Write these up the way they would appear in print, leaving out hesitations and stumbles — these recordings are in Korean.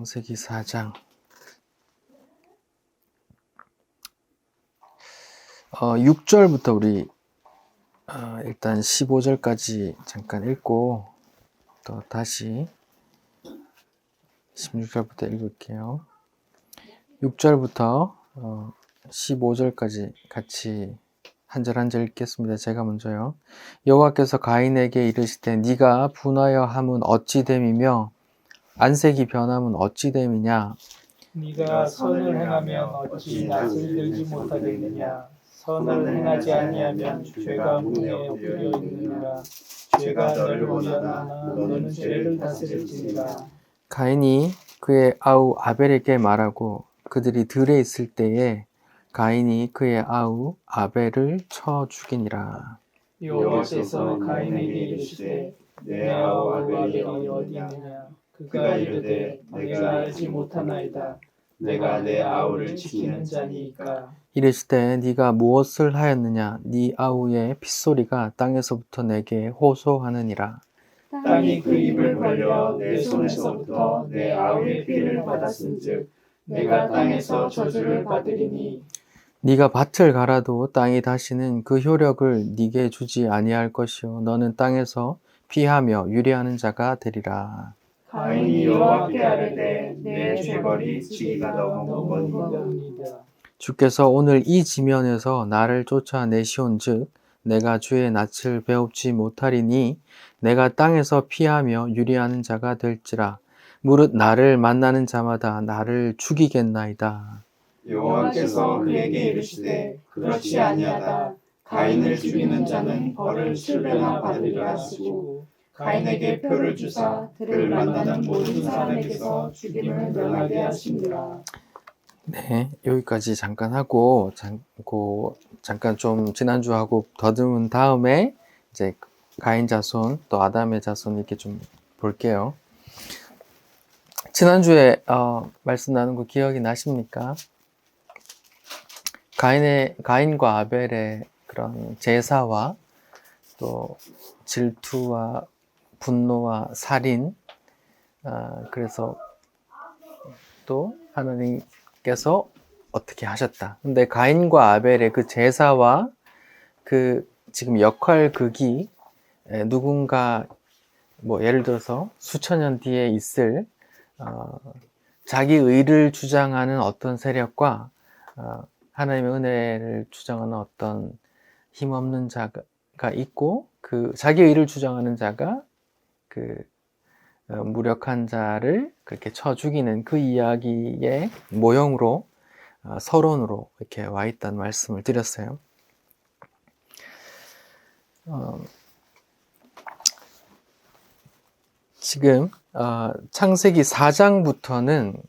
창세기 4장 6절부터 우리 일단 15절까지 잠깐 읽고 또 다시 16절부터 읽을게요. 6절부터 15절까지 같이 한 절 한 절 읽겠습니다. 제가 먼저요. 여호와께서 가인에게 이르시되 네가 분하여 함은 어찌 됨이며 안색이 변함은 어찌 됨이냐. 네가 선을 행하면 어찌 낯을 들지 못하겠느냐. 선을 행하지 아니하면 죄가 문에 엎드려 있느니라. 죄가 너를 오려나 너는 죄를 다스릴지니라. 가인이 그의 아우 아벨에게 말하고 그들이 들에 있을 때에 가인이 그의 아우 아벨을 쳐 죽이니라. 여호와께서 가인에게 이르시되 내 아우 아벨이 어디 있느냐. 그가 이르되 내가 알지 못하나이다. 내가 내 아우를 지키는 자니이까. 이르시되 네가 무엇을 하였느냐. 네 아우의 핏소리가 땅에서부터 내게 호소하느니라. 땅이 그 입을 벌려 내 손에서부터 내 아우의 피를 받았은즉 내가 땅에서 저주를 받으리니. 네가 밭을 갈아도 땅이 다시는 그 효력을 네게 주지 아니할 것이요 너는 땅에서 피하며 유리하는 자가 되리라. 가인이 여호와께 아뢰되 내 죄벌이 지기가 너무 먼이다. 주께서 오늘 이 지면에서 나를 쫓아내시온즉 내가 주의 낯을 배웁지 못하리니 내가 땅에서 피하며 유리하는 자가 될지라. 무릇 나를 만나는 자마다 나를 죽이겠나이다. 여호와께서 그에게 이르시되 그렇지 아니하다. 가인을 죽이는 자는 벌을 7배나 받으리라 하시고 가인에게 표를 주사 그를 만나는 모든 사람에게서 죽임을 명하게 하시니라. 네, 여기까지 잠깐 하고 잠깐 좀 지난주하고 더듬은 다음에 이제 가인 자손 또 아담의 자손 이렇게 좀 볼게요. 지난주에 말씀 나눈 거 기억이 나십니까? 가인과 아벨의 그런 제사와 또 질투와 분노와 살인, 그래서 또 하나님께서 어떻게 하셨다. 근데 가인과 아벨의 그 제사와 그 지금 역할극이 누군가 뭐 예를 들어서 수천 년 뒤에 있을 자기 의를 주장하는 어떤 세력과 하나님의 은혜를 주장하는 어떤 힘없는 자가 있고 그 자기 의를 주장하는 자가 그 무력한 자를 그렇게 쳐 죽이는 그 이야기의 모형으로 서론으로 이렇게 와 있다는 말씀을 드렸어요. 지금 창세기 4장부터는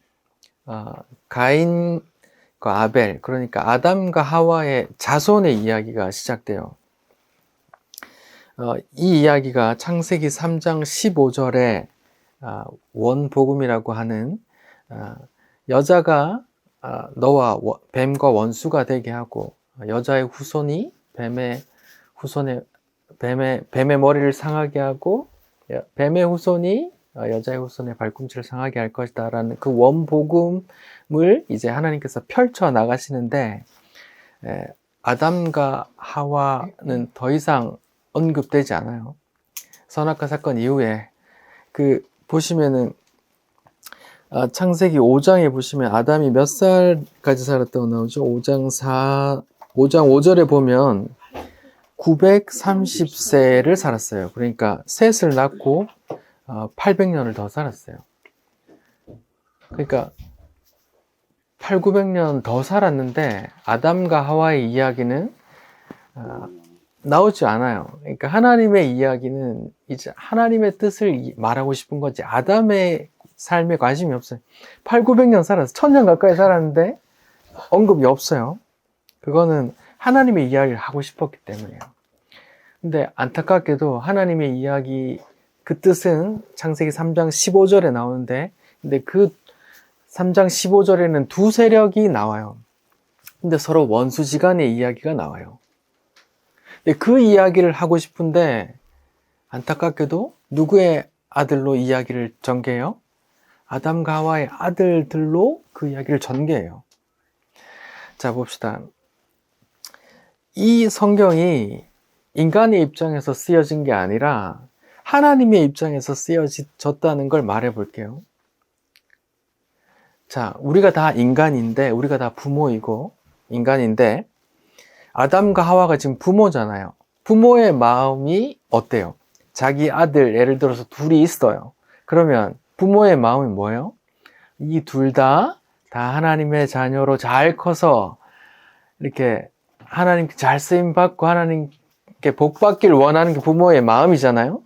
가인과 아벨, 그러니까 아담과 하와의 자손의 이야기가 시작돼요. 이 이야기가 창세기 3장 15절에 원복음이라고 하는 여자가 너와 뱀과 원수가 되게 하고 여자의 후손이 뱀의 머리를 상하게 하고 뱀의 후손이 여자의 후손의 발꿈치를 상하게 할 것이다 라는 그 원복음을 이제 하나님께서 펼쳐 나가시는데 아담과 하와는 더 이상 언급되지 않아요. 선악과 사건 이후에 보시면은 창세기 5장에 보시면 아담이 몇 살까지 살았다고 나오죠? 5장 5절에 보면 930세를 살았어요. 그러니까 셋을 낳고 800년을 더 살았어요. 그러니까 800~900년 더 살았는데 아담과 하와의 이야기는 나오지 않아요. 그러니까 하나님의 이야기는 이제 하나님의 뜻을 말하고 싶은 거지 아담의 삶에 관심이 없어요. 800~900년 살았어요. 1000년 가까이 살았는데 언급이 없어요. 그거는 하나님의 이야기를 하고 싶었기 때문이에요. 근데 안타깝게도 하나님의 이야기 그 뜻은 창세기 3장 15절에 나오는데 근데 그 3장 15절에는 두 세력이 나와요. 근데 서로 원수지간의 이야기가 나와요. 근데 그 이야기를 하고 싶은데 안타깝게도 누구의 아들로 이야기를 전개해요? 아담과 하와의 아들들로 그 이야기를 전개해요. 자, 봅시다. 이 성경이 인간의 입장에서 쓰여진 게 아니라 하나님의 입장에서 쓰여졌다는 걸 말해 볼게요. 자, 우리가 다 인간인데, 우리가 다 부모이고 인간인데, 아담과 하와가 지금 부모잖아요. 부모의 마음이 어때요? 자기 아들, 예를 들어서 둘이 있어요. 그러면 부모의 마음이 뭐예요? 이 둘 다 하나님의 자녀로 잘 커서 이렇게 하나님께 잘 쓰임 받고 하나님께 복 받기를 원하는 게 부모의 마음이잖아요.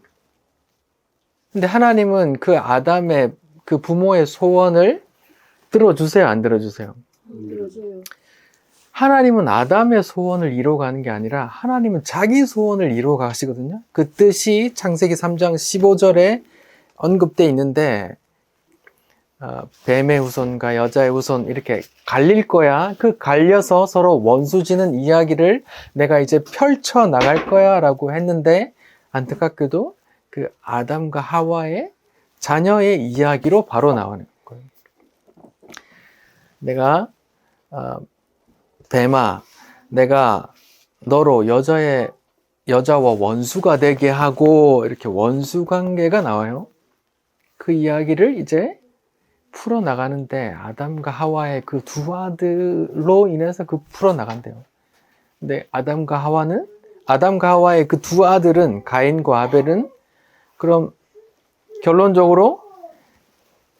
근데 하나님은 그 아담의 그 부모의 소원을 들어주세요, 안 들어주세요? 들어줘요. 하나님은 아담의 소원을 이루어가는 게 아니라 하나님은 자기 소원을 이루어가시거든요. 그 뜻이 창세기 3장 15절에 언급되어 있는데, 뱀의 후손과 여자의 후손 이렇게 갈릴 거야. 그 갈려서 서로 원수지는 이야기를 내가 이제 펼쳐 나갈 거야 라고 했는데, 안타깝게도 그 아담과 하와의 자녀의 이야기로 바로 나오는 거예요. 내가 뱀아, 내가 너로 여자와 원수가 되게 하고, 이렇게 원수 관계가 나와요. 그 이야기를 이제 풀어나가는데 아담과 하와의 그 두 아들로 인해서 그 풀어나간대요. 근데 아담과 하와의 그 두 아들은, 가인과 아벨은, 그럼 결론적으로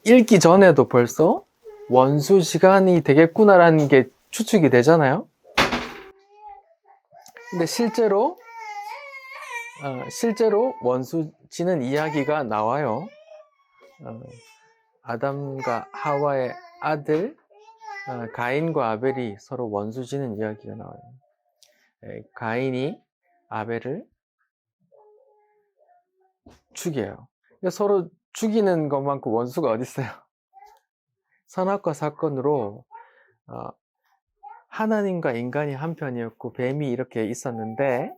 읽기 전에도 벌써 원수 시간이 되겠구나라는 게 추측이 되잖아요. 근데 실제로 원수 지는 이야기가 나와요. 아담과 하와의 아들 가인과 아벨이 서로 원수 지는 이야기가 나와요. 가인이 아벨을 죽여요. 서로 죽이는 것만큼 원수가 어디 있어요? 선악과 사건으로 하나님과 인간이 한편이었고 뱀이 이렇게 있었는데,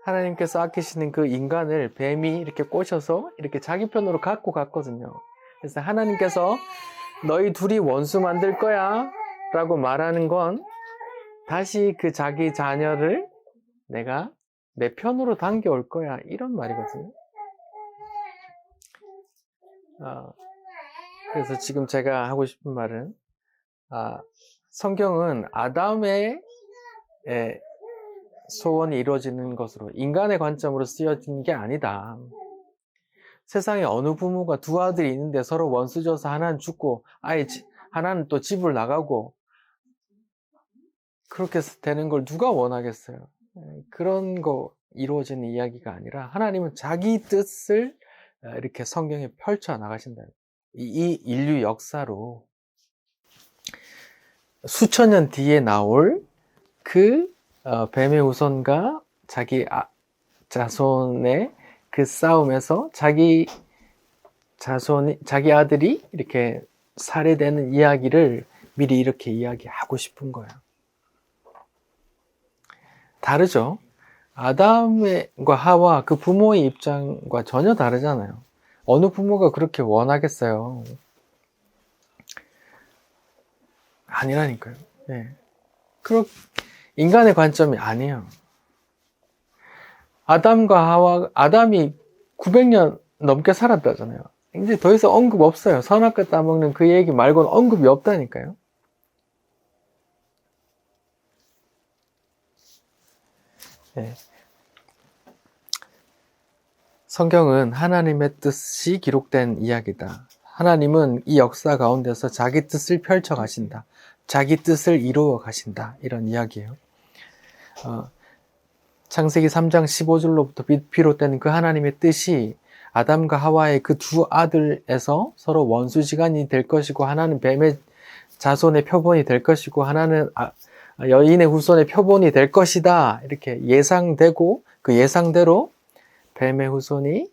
하나님께서 아끼시는 그 인간을 뱀이 이렇게 꼬셔서 이렇게 자기 편으로 갖고 갔거든요. 그래서 하나님께서 너희 둘이 원수 만들 거야 라고 말하는 건 다시 그 자기 자녀를 내가 내 편으로 당겨올 거야, 이런 말이거든요. 그래서 지금 제가 하고 싶은 말은, 성경은 아담의 소원이 이루어지는 것으로, 인간의 관점으로 쓰여진 게 아니다. 세상에 어느 부모가 두 아들이 있는데 서로 원수져서 하나는 죽고 하나는 또 집을 나가고 그렇게 되는 걸 누가 원하겠어요? 그런 거 이루어지는 이야기가 아니라 하나님은 자기 뜻을 이렇게 성경에 펼쳐 나가신다. 이 인류 역사로 수천 년 뒤에 나올 그 뱀의 후손과 자기 자손의 그 싸움에서 자기 아들이 이렇게 살해되는 이야기를 미리 이렇게 이야기하고 싶은 거야. 다르죠? 아담과 하와 그 부모의 입장과 전혀 다르잖아요. 어느 부모가 그렇게 원하겠어요? 아니라니까요. 네. 인간의 관점이 아니에요. 아담이 900년 넘게 살았다잖아요. 이제 더 이상 언급 없어요. 선악과 따먹는 그 얘기 말고는 언급이 없다니까요. 네. 성경은 하나님의 뜻이 기록된 이야기다. 하나님은 이 역사 가운데서 자기 뜻을 펼쳐 가신다. 자기 뜻을 이루어 가신다. 이런 이야기예요. 창세기 3장 15절로부터 비롯된 그 하나님의 뜻이 아담과 하와의 그 두 아들에서 서로 원수지간이 될 것이고, 하나는 뱀의 자손의 표본이 될 것이고, 하나는 여인의 후손의 표본이 될 것이다. 이렇게 예상되고, 그 예상대로 뱀의 후손이,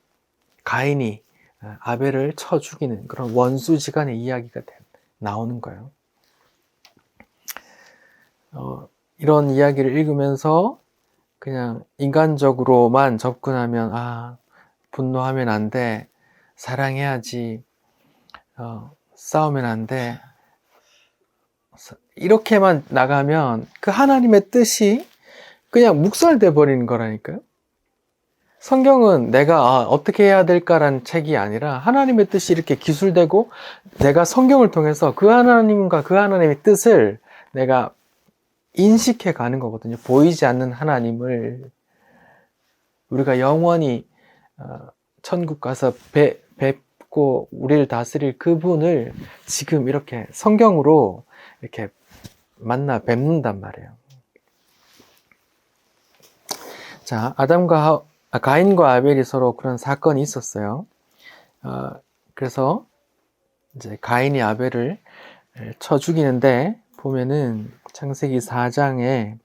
가인이 아벨을 쳐 죽이는 그런 원수지간의 이야기가 나오는 거예요. 이런 이야기를 읽으면서 그냥 인간적으로만 접근하면, 분노하면 안 돼, 사랑해야지, 싸우면 안 돼. 이렇게만 나가면 그 하나님의 뜻이 그냥 묵살돼 버리는 거라니까요. 성경은 내가 어떻게 해야 될까라는 책이 아니라 하나님의 뜻이 이렇게 기술되고 내가 성경을 통해서 그 하나님과 그 하나님의 뜻을 내가 인식해 가는 거거든요. 보이지 않는 하나님을 우리가 영원히 천국 가서 뵙고 우리를 다스릴 그분을 지금 이렇게 성경으로 이렇게 만나 뵙는단 말이에요. 자, 가인과 아벨이 서로 그런 사건이 있었어요. 그래서 이제 가인이 아벨을 쳐 죽이는데 보면은 창세기 4장에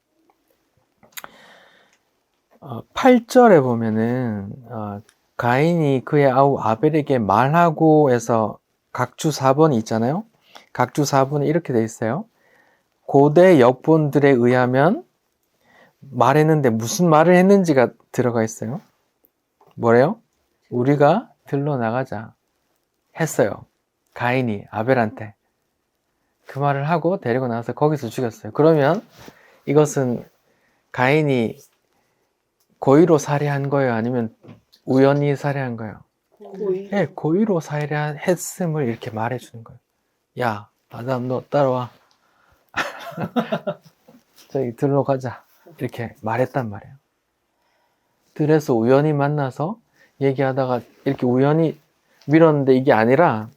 8절에 보면은 가인이 그의 아우 아벨에게 말하고 해서 각주 4번이 있잖아요. 각주 4번에 이렇게 돼 있어요. 고대 역본들에 의하면 말했는데 무슨 말을 했는지가 들어가 있어요. 뭐래요? 우리가 들러 나가자 했어요. 가인이 아벨한테 그 말을 하고 데리고 나가서 거기서 죽였어요. 그러면 이것은 가인이 고의로 살해한 거예요? 아니면 우연히 살해한 거예요? 고의. 네, 고의로 살해했음을 이렇게 말해주는 거예요. 야, 아담 너 따라와. 저기 들러 가자. 이렇게 말했단 말이에요. 들에서 우연히 만나서 얘기하다가 이렇게 우연히 밀었는데 이게 아니라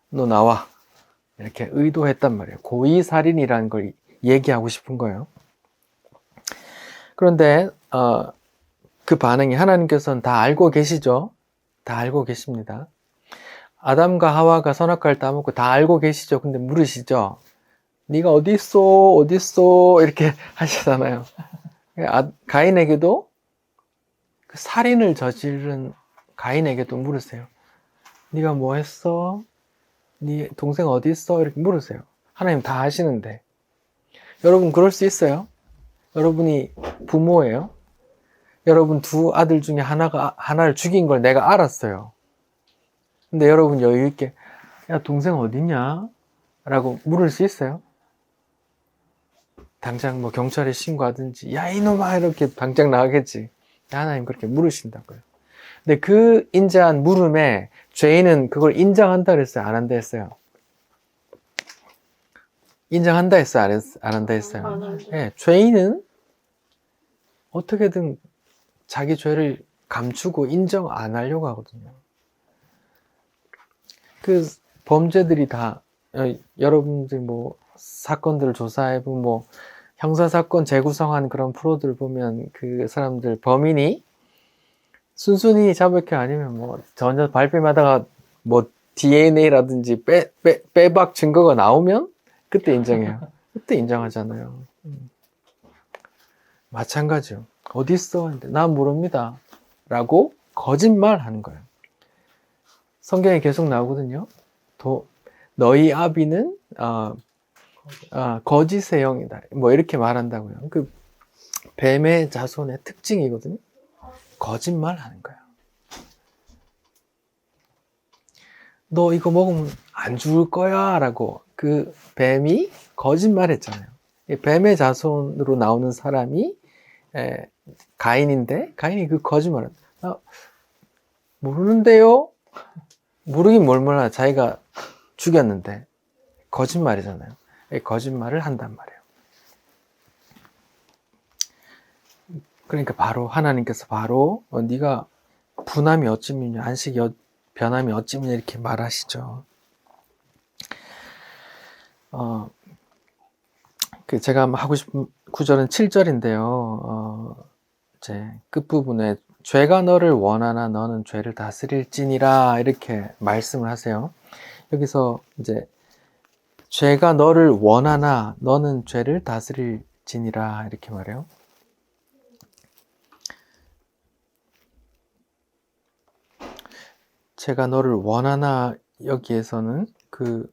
너 나와. 이렇게 의도했단 말이에요. 고의살인이라는 걸 얘기하고 싶은 거예요. 그런데 그 반응이 하나님께서는 다 알고 계시죠? 다 알고 계십니다. 아담과 하와가 선악과를 따먹고 다 알고 계시죠? 근데 물으시죠? 네가 어디 있어? 어디 있어? 이렇게 하시잖아요. 가인에게도 그 살인을 저지른 가인에게도 물으세요. 네가 뭐 했어? 네 동생 어디 있어? 이렇게 물으세요. 하나님 다 아시는데. 여러분 그럴 수 있어요? 여러분이 부모예요. 여러분 두 아들 중에 하나를 죽인 걸 내가 알았어요. 근데 여러분 여유 있게 야 동생 어디냐? 라고 물을 수 있어요? 당장 뭐 경찰에 신고하든지 야 이놈아 이렇게 당장 나가겠지. 하나님 그렇게 물으신다고요. 근데 그 인자한 물음에 죄인은 그걸 인정한다 그랬어요? 안 한다 했어요? 인정한다 했어요? 안 한다 했어요? 네, 죄인은 어떻게든 자기 죄를 감추고 인정 안 하려고 하거든요. 그 범죄들이 다 여러분들 뭐 사건들을 조사해보면 뭐 형사사건 재구성한 그런 프로들 보면 그 사람들 범인이 순순히 자백해 아니면 뭐 전혀 발뺌하다가 뭐 DNA라든지 빼박 증거가 나오면 그때 인정해요. 그때 인정하잖아요. 마찬가지요. 어디 있어? 나 모릅니다. 라고 거짓말 하는 거예요. 성경에 계속 나오거든요. 너희 아비는 거짓의 영이다. 뭐 이렇게 말한다고요. 그 뱀의 자손의 특징이거든요. 거짓말 하는 거예요. 너 이거 먹으면 안 죽을 거야 라고 그 뱀이 거짓말 했잖아요. 뱀의 자손으로 나오는 사람이 가인인데 가인이 그 거짓말을 모르는데요? 모르긴 뭘 몰라. 자기가 죽였는데 거짓말이잖아요. 거짓말을 한단 말이에요. 그러니까 바로 하나님께서 바로 네가 분함이 어찌미냐 안식이 변함이 어찌미냐 이렇게 말하시죠. 제가 하고 싶은 구절은 7절인데요. 이제 끝부분에 죄가 너를 원하나 너는 죄를 다스릴지니라 이렇게 말씀을 하세요. 여기서 이제 죄가 너를 원하나 너는 죄를 다스릴지니라 이렇게 말해요. 제가 너를 원하나 여기에서는 그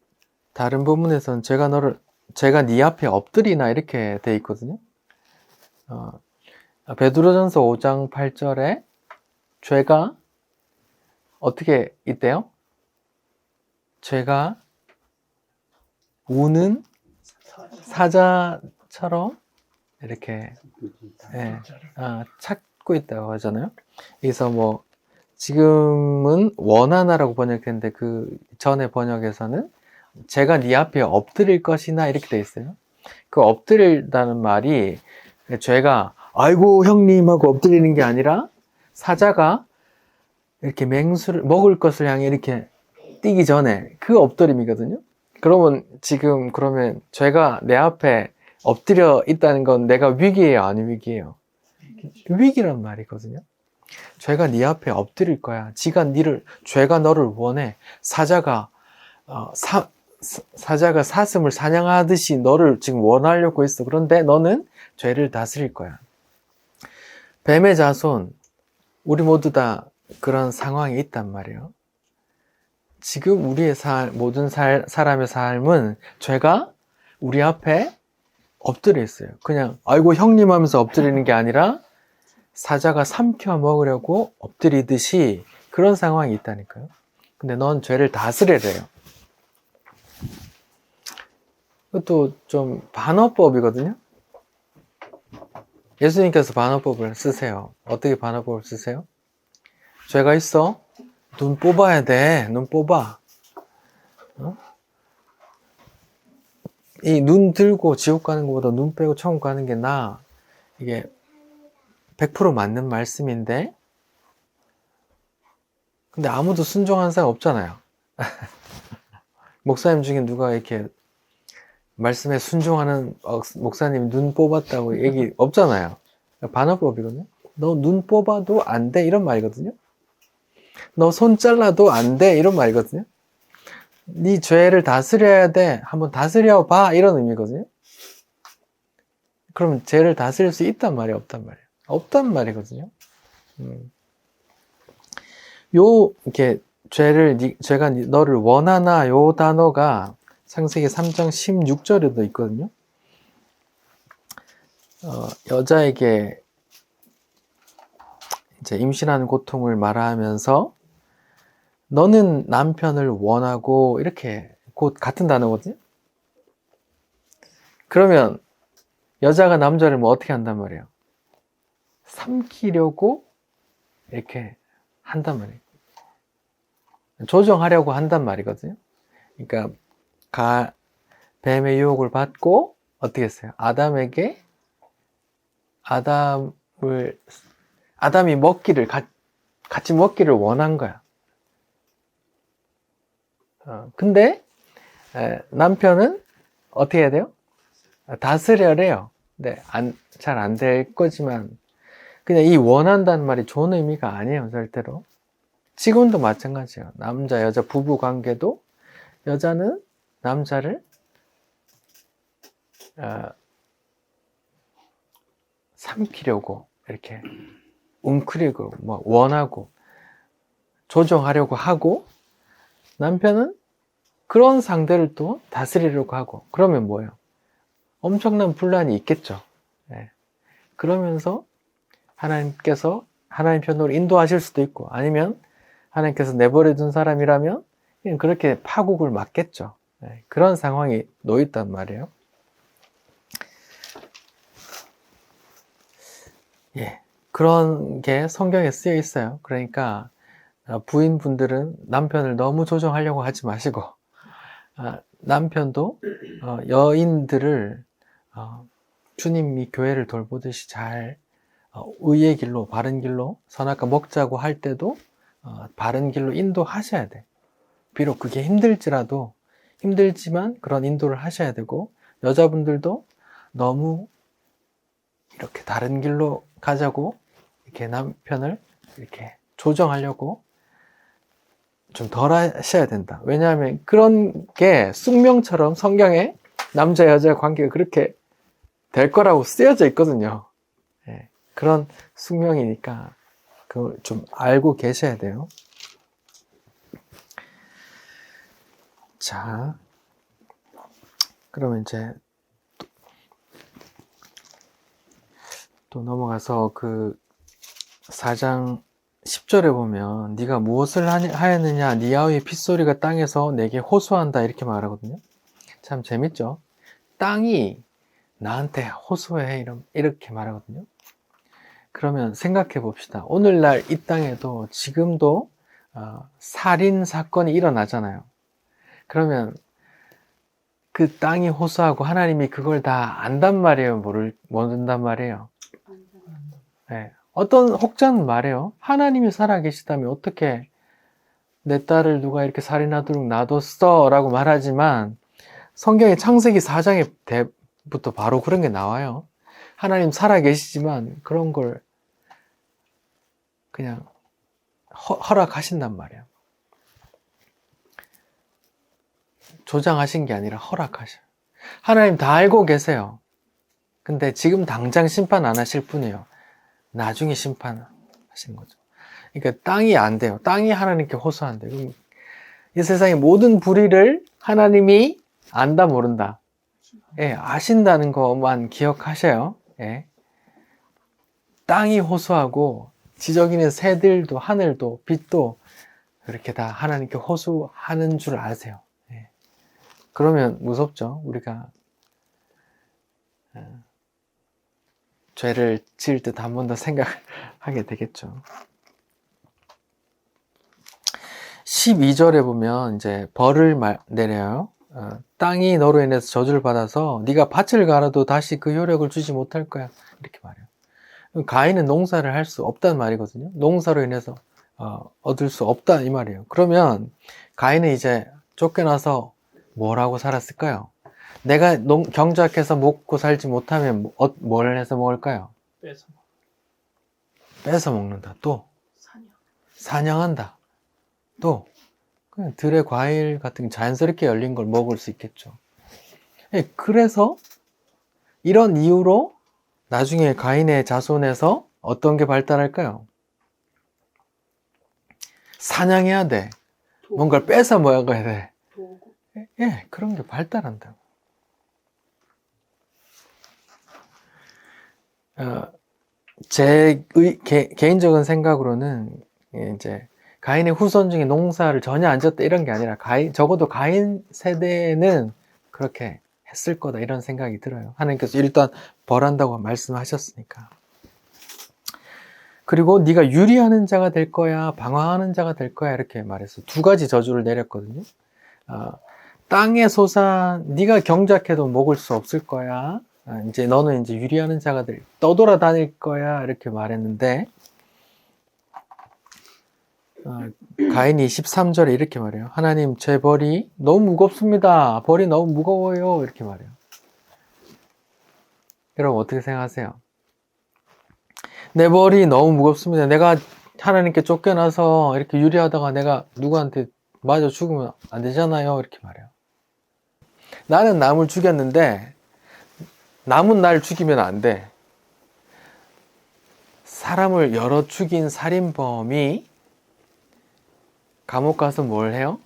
다른 부분에서는 제가 네 앞에 엎드리나 이렇게 돼 있거든요. 베드로전서 5장 8절에 죄가 어떻게 있대요? 죄가 우는 사자처럼 이렇게 예, 찾고 있다고 하잖아요. 그래서 뭐 지금은 원하나라고 번역했는데 그 전에 번역에서는 제가 네 앞에 엎드릴 것이나 이렇게 돼 있어요. 그 엎드린다는 말이 죄가 아이고 형님 하고 엎드리는 게 아니라 사자가 이렇게 맹수를 먹을 것을 향해 이렇게 뛰기 전에 그 엎드림이거든요. 그러면 지금 그러면 죄가 내 앞에 엎드려 있다는 건 내가 위기예요, 아니 위기예요? 위기란 말이거든요. 죄가 네 앞에 엎드릴 거야. 죄가 너를 원해. 사자가 사자가 사슴을 사냥하듯이 너를 지금 원하려고 했어. 그런데 너는 죄를 다스릴 거야. 뱀의 자손, 우리 모두 다 그런 상황이 있단 말이에요. 지금 우리의 모든 사람의 삶은 죄가 우리 앞에 엎드려 있어요. 그냥 아이고 형님 하면서 엎드리는 게 아니라 사자가 삼켜 먹으려고 엎드리듯이 그런 상황이 있다니까요. 근데 넌 죄를 다스리래요. 그것도 좀 반어법이거든요. 예수님께서 반어법을 쓰세요. 어떻게 반어법을 쓰세요? 죄가 있어? 눈 뽑아야 돼. 눈 뽑아. 이 눈 들고 지옥 가는 것보다 눈 빼고 천국 가는 게 나아. 이게 100% 맞는 말씀인데 근데 아무도 순종하는 사람 없잖아요. 목사님 중에 누가 이렇게 말씀에 순종하는 목사님 눈 뽑았다고 얘기 없잖아요. 반어법이거든요. 너 눈 뽑아도 안 돼 이런 말이거든요. 너 손 잘라도 안 돼 이런 말이거든요. 네 죄를 다스려야 돼. 한번 다스려 봐 이런 의미거든요. 그럼 죄를 다스릴 수 있단 말이에요, 없단 말이에요? 없단 말이거든요. 이렇게 죄가 너를 원하나 요 단어가 창세기 3장 16절에도 있거든요. 여자에게 이제 임신하는 고통을 말하면서 너는 남편을 원하고 이렇게 곧 같은 단어거든요. 그러면 여자가 남자를 뭐 어떻게 한단 말이에요? 삼키려고 이렇게 한단 말이에요. 조정하려고 한단 말이거든요. 그러니까 뱀의 유혹을 받고 어떻게 했어요? 아담이 같이 먹기를 원한 거야. 근데 남편은 어떻게 해야 돼요? 다스려래요. 네, 잘 안 될 거지만 그냥 이 원한다는 말이 좋은 의미가 아니에요, 절대로. 지금도 마찬가지예요. 남자, 여자 부부 관계도 여자는 남자를 삼키려고 이렇게 웅크리고 뭐 원하고 조정하려고 하고 남편은 그런 상대를 또 다스리려고 하고 그러면 뭐예요? 엄청난 분란이 있겠죠. 네. 그러면서 하나님께서 하나님 편으로 인도하실 수도 있고 아니면 하나님께서 내버려 둔 사람이라면 그냥 그렇게 파국을 맞겠죠. 네. 그런 상황이 놓였단 말이에요. 예, 그런 게 성경에 쓰여 있어요. 그러니까 부인분들은 남편을 너무 조정하려고 하지 마시고 남편도 여인들을 주님이 교회를 돌보듯이 잘 의의 길로 바른 길로 선악과 먹자고 할 때도 바른 길로 인도하셔야 돼. 비록 그게 힘들지만 그런 인도를 하셔야 되고 여자분들도 너무 이렇게 다른 길로 가자고 이렇게 남편을 이렇게 조정하려고 좀 덜 하셔야 된다. 왜냐하면 그런 게 숙명처럼 성경에 남자 여자 관계가 그렇게 될 거라고 쓰여져 있거든요. 예, 그런 숙명이니까 그걸 좀 알고 계셔야 돼요. 자, 그러면 이제 또 넘어가서 그 4장 10절에 보면 네가 무엇을 하였느냐 네 아우의 핏소리가 땅에서 내게 호소한다 이렇게 말하거든요. 참 재밌죠. 땅이 나한테 호소해 이렇게 말하거든요. 그러면 생각해 봅시다. 오늘날 이 땅에도 지금도 살인 사건이 일어나잖아요. 그러면 그 땅이 호소하고 하나님이 그걸 다 안단 말이에요? 모른단 말이에요? 네. 어떤 혹자는 말해요. 하나님이 살아계시다면 어떻게 내 딸을 누가 이렇게 살인하도록 놔뒀어? 라고 말하지만 성경의 창세기 4장에 부터 바로 그런 게 나와요. 하나님 살아계시지만 그런 걸 그냥 허락하신단 말이에요. 조장하신 게 아니라 허락하셔요. 하나님 다 알고 계세요. 근데 지금 당장 심판 안 하실 뿐이에요. 나중에 심판하시는 거죠. 그러니까 땅이 안 돼요. 땅이 하나님께 호소한대요. 그럼 이 세상의 모든 불의를 하나님이 안다 모른다. 예, 아신다는 것만 기억하셔요. 예. 땅이 호소하고 지저귀는 새들도 하늘도 빛도 그렇게 다 하나님께 호소하는 줄 아세요. 예. 그러면 무섭죠. 우리가 죄를 지을 때 한 번 더 생각하게 되겠죠. 12절에 보면 이제 벌을 내려요. 땅이 너로 인해서 저주를 받아서 네가 밭을 갈아도 다시 그 효력을 주지 못할 거야. 이렇게 말해요. 가인은 농사를 할 수 없다는 말이거든요. 농사로 인해서 얻을 수 없다 이 말이에요. 그러면 가인은 이제 쫓겨나서 뭐라고 살았을까요? 내가 경작해서 먹고 살지 못하면 뭘 해서 먹을까요? 뺏어 먹는다. 또 사냥한다. 또 그냥 들의 과일 같은 게 자연스럽게 열린 걸 먹을 수 있겠죠. 예, 그래서 이런 이유로 나중에 가인의 자손에서 어떤 게 발달할까요? 사냥해야 돼. 뭔가를 뺏어 먹어야 돼. 예, 그런 게 발달한다고. 제 개인적인 생각으로는 이제 가인의 후손 중에 농사를 전혀 안 지었다 이런 게 아니라 적어도 가인 세대는 그렇게 했을 거다 이런 생각이 들어요. 하나님께서 일단 벌한다고 말씀하셨으니까. 그리고 네가 유리하는 자가 될 거야, 방황하는 자가 될 거야 이렇게 말해서 두 가지 저주를 내렸거든요. 땅의 소산 네가 경작해도 먹을 수 없을 거야. 이제 너는 이제 유리하는 자가 떠돌아다닐 거야 이렇게 말했는데 가인이 13절에 이렇게 말해요. 하나님 제 벌이 너무 무겁습니다. 벌이 너무 무거워요 이렇게 말해요. 여러분 어떻게 생각하세요? 내 벌이 너무 무겁습니다. 내가 하나님께 쫓겨나서 이렇게 유리하다가 내가 누구한테 맞아 죽으면 안 되잖아요 이렇게 말해요. 나는 남을 죽였는데 남은 날 죽이면 안 돼. 사람을 여러 죽인 살인범이 감옥 가서 뭘 해요?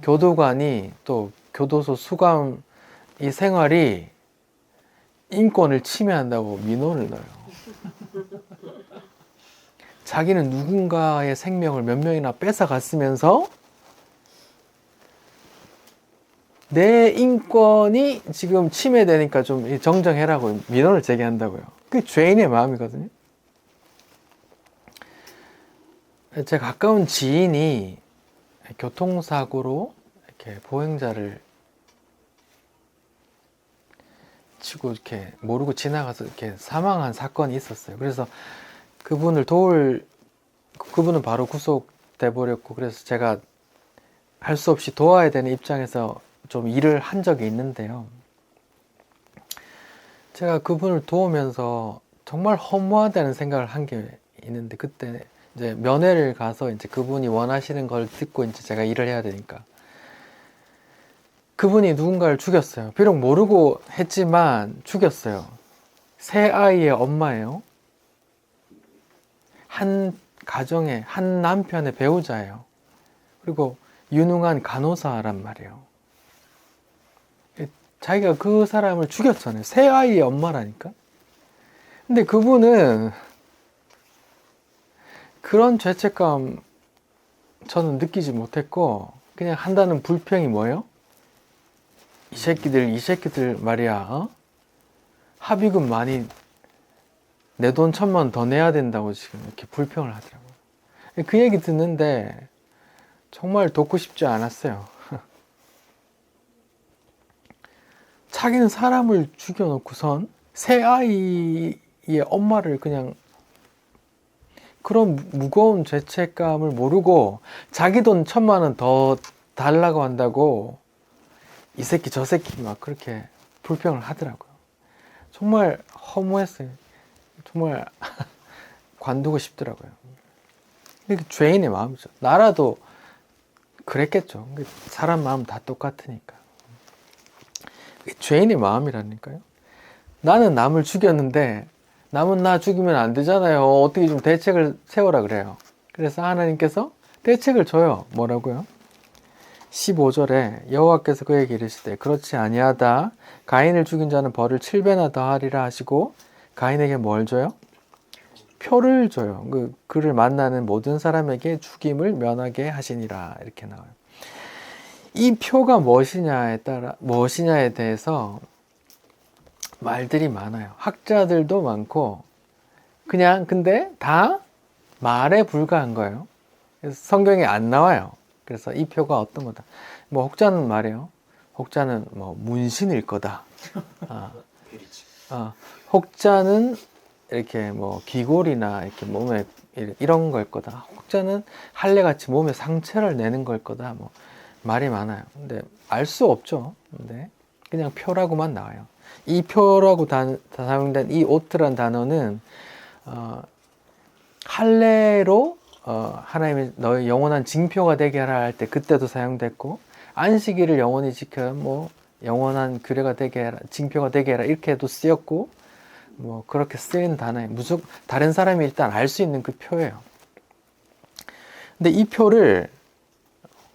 교도관이 또 교도소 수감 이 생활이 인권을 침해한다고 민원을 넣어요. 자기는 누군가의 생명을 몇 명이나 뺏어갔으면서 내 인권이 지금 침해되니까 좀 정정해라고 민원을 제기한다고요. 그게 죄인의 마음이거든요. 제 가까운 지인이 교통사고로 이렇게 보행자를 치고 이렇게 모르고 지나가서 이렇게 사망한 사건이 있었어요. 그래서 그분은 바로 구속돼 버렸고, 그래서 제가 할 수 없이 도와야 되는 입장에서 좀 일을 한 적이 있는데요. 제가 그분을 도우면서 정말 허무하다는 생각을 한 게 있는데, 그때 이제 면회를 가서 이제 그분이 원하시는 걸 듣고 이제 제가 일을 해야 되니까 그분이 누군가를 죽였어요. 비록 모르고 했지만 죽였어요. 세 아이의 엄마예요. 한 가정의 한 남편의 배우자예요. 그리고 유능한 간호사란 말이에요. 자기가 그 사람을 죽였잖아요. 세 아이의 엄마라니까. 근데 그분은 그런 죄책감 저는 느끼지 못했고, 그냥 한다는 불평이 뭐예요? 이 새끼들 말이야, 합의금 많이, 내 돈 1,000만 더 내야 된다고 지금 이렇게 불평을 하더라고요. 그 얘기 듣는데 정말 돕고 싶지 않았어요. 자기는 사람을 죽여놓고선 새 아이의 엄마를 그냥 그런 무거운 죄책감을 모르고 자기 돈 1,000만 원 더 달라고 한다고 이 새끼 저 새끼 막 그렇게 불평을 하더라고요. 정말 허무했어요. 정말 관두고 싶더라고요. 이게 죄인의 마음이죠. 나라도 그랬겠죠. 사람 마음 다 똑같으니까. 죄인의 마음이라니까요. 나는 남을 죽였는데 남은 나 죽이면 안 되잖아요. 어떻게 좀 대책을 세우라 그래요. 그래서 하나님께서 대책을 줘요. 뭐라고요? 15절에 여호와께서 그에게 이르시되 그렇지 아니하다. 가인을 죽인 자는 벌을 7배나 더하리라 하시고 가인에게 뭘 줘요? 표를 줘요. 그를 만나는 모든 사람에게 죽임을 면하게 하시니라. 이렇게 나와요. 이 표가 무엇이냐에 대해서 말들이 많아요. 학자들도 많고, 그냥 근데 다 말에 불과한 거예요. 그래서 성경에 안 나와요. 그래서 이 표가 어떤 거다. 뭐 혹자는 말해요. 혹자는 뭐 문신일 거다. 혹자는 이렇게 뭐 귀골이나 이렇게 몸에 이런 걸 거다. 혹자는 할례같이 몸에 상처를 내는 걸 거다. 뭐 말이 많아요. 근데 알 수 없죠. 근데 그냥 표라고만 나와요. 이 표라고 사용된 이 오트란 단어는 할례로 하나님이 너의 영원한 징표가 되게 하라 할 때 그때도 사용됐고, 안식일을 영원히 지켜 뭐 영원한 규례가 되게 하라, 징표가 되게 하라 이렇게도 쓰였고, 뭐 그렇게 쓰인 단어에 무조건 다른 사람이 일단 알 수 있는 그 표예요. 근데 이 표를